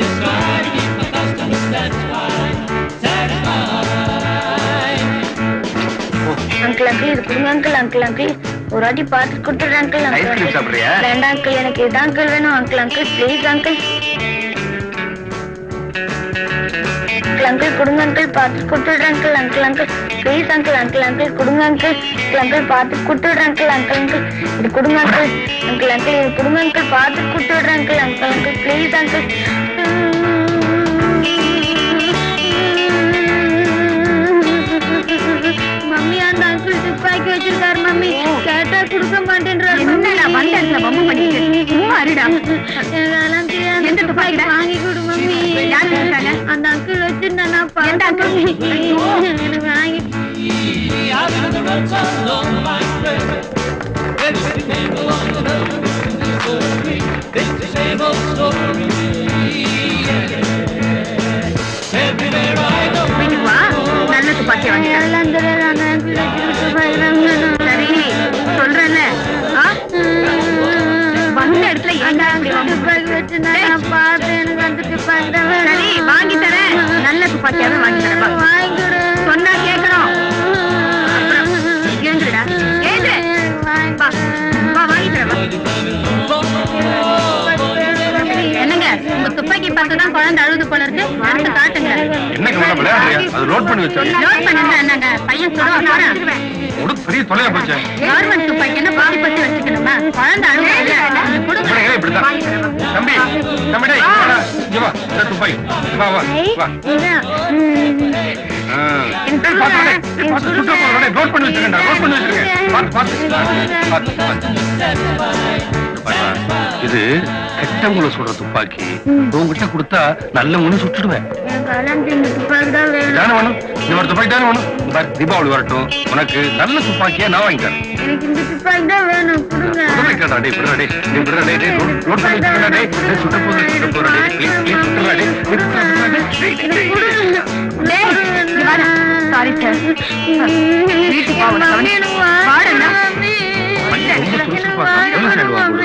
Just trying to keep my customers satisfied. Satisfied. Uncle uncle இது கொடுங்க uncle. Uncle uncle ஒரு வாட்டி பார்த்து கொடுத்துடுறேன் uncle. Ice cream சாப்பிடுறியா? வேண்டாம் uncle, எனக்கு இதான் அங்கிள் வேணும். Uncle uncle please uncle. Uncle uncle கொடுங்க அங்கிள், பார்த்து கொடுத்துடுறேன் uncle. Uncle uncle please uncle. Uncle uncle கொடுங்க அங்கிள். அங்கிள் அங்கிள் பார்த்து கொடுத்துடுறேன் அங்கிள். அங்கிள் அங்கிள் இது கொடுங்க அங்கிள். அங்கிள் அங்கிள் இது கொடுங்க அங்கிள், பார்த்து கொடுத்துடுறேன் uncle. Uncle uncle please uncle. Mummy அந்த அங்கிள் துப்பாக்கி வச்சிருக்காரு மம்மி. கேட்டா கொடுக்க மாட்டேன்றாரு. என்னடா வந்ததுல பொம்மை பண்ணிட்டு சும்மா அரிடா. எல்லாம் தெரியாது. எந்த துப்பாக்கி வாங்கி கொடு மம்மி. யார் கொடுத்தாங்க? அந்த அங்கிள் வச்சிருந்தா நான் பார்த்தேன். எனக்கு வாங்கி I've been on the road so long, my friend. And if you came along, I know you wouldn't disagree. It's the same old story. Everywhere I go. வீட்டுக்கு வா, நல்ல துப்பாக்கி வாங்கி எல்லாம் தெரியாது. அந்த அங்கிள் துப்பாக்கி தான். சரி சொல்றேன்ல. வந்த இடத்துல ஏன்டா துப்பாக்கி வச்சுனா நான் பார்த்தேன். எனக்கு அந்த துப்பாக்கி தான் வேணும். சரி வாங்கி தரேன். நல்ல துப்பாக்கியாவே வாங்கி தரேன். வாங்கி கொடு. சொன்னா கேட்கணும். அப்புறம் ஏங்குடா ஏங்கு. வா வா வாங்கி தரேன். என்னங்க உங்க துப்பாக்கி பார்த்து தான் குழந்தை அழுது போல இருக்கு. எடுத்து காட்டுங்க. என்னங்க மேடம் விளையாடுறியா? அது லோட் பண்ணி வச்சிருக்கேன். லோட் பண்ணிருந்தா என்னங்க பையன் சொல்லுவான். ஒரு பெரிய தொலையா போச்சு. கவர்மெண்ட் துப்பாக்கி என்ன பாதி பத்தி வச்சுக்கணுமா? குழந்தை அழுது இப்படிதான் தம்பி தம்பி டேய் இங்க வா. இந்த துப்பாக்கி வா வா வா. லோட் பண்ணி வச்சிருக்கேன். லோட் பண்ணி வச்சிருக்கேன். பார்த்து பார்த்து. இது கெட்டவங்களை சொல்ற துப்பாக்கி. உங்ககிட்ட கொடுத்தா நல்லவங்க சுட்டுடுவேன். துப்பாக்கி தான் வேணும். தானே வேணும். இந்த ஒரு துப்பாக்கி தானே வேணும். பாரு, தீபாவளி வரட்டும், உனக்கு நல்ல துப்பாக்கியா நான் வாங்கி தரேன். எனக்கு இந்த துப்பாக்கி தான் வேணும். கொடுங்க. விடுறா டேய், விடுறா டேய், நீ விடுறா டேய், டேய் லோட் பண்ணி வச்சிருக்கா டேய். டேய் சுட்ட போறா டேய், ப்ளீஸ் ப்ளீஸ் சுட்டுறா டேய். Sorry sir. வீட்டுக்கு வாடா. ரொம்ப சுறுசுறுப்பா என்ன செய்வாங்க?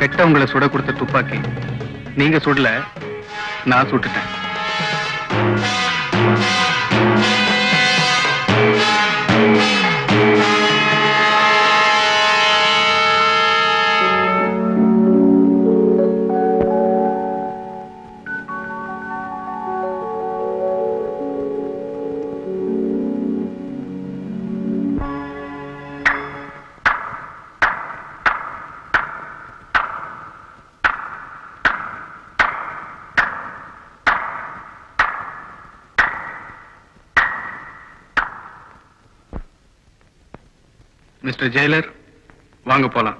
பெத்தவங்களை சுட கொடுத்த துப்பாக்கி நீங்க சுடல, நான் சுட்டுட்டேன். மிஸ்டர் ஜெயிலர், வாங்க போலாம்.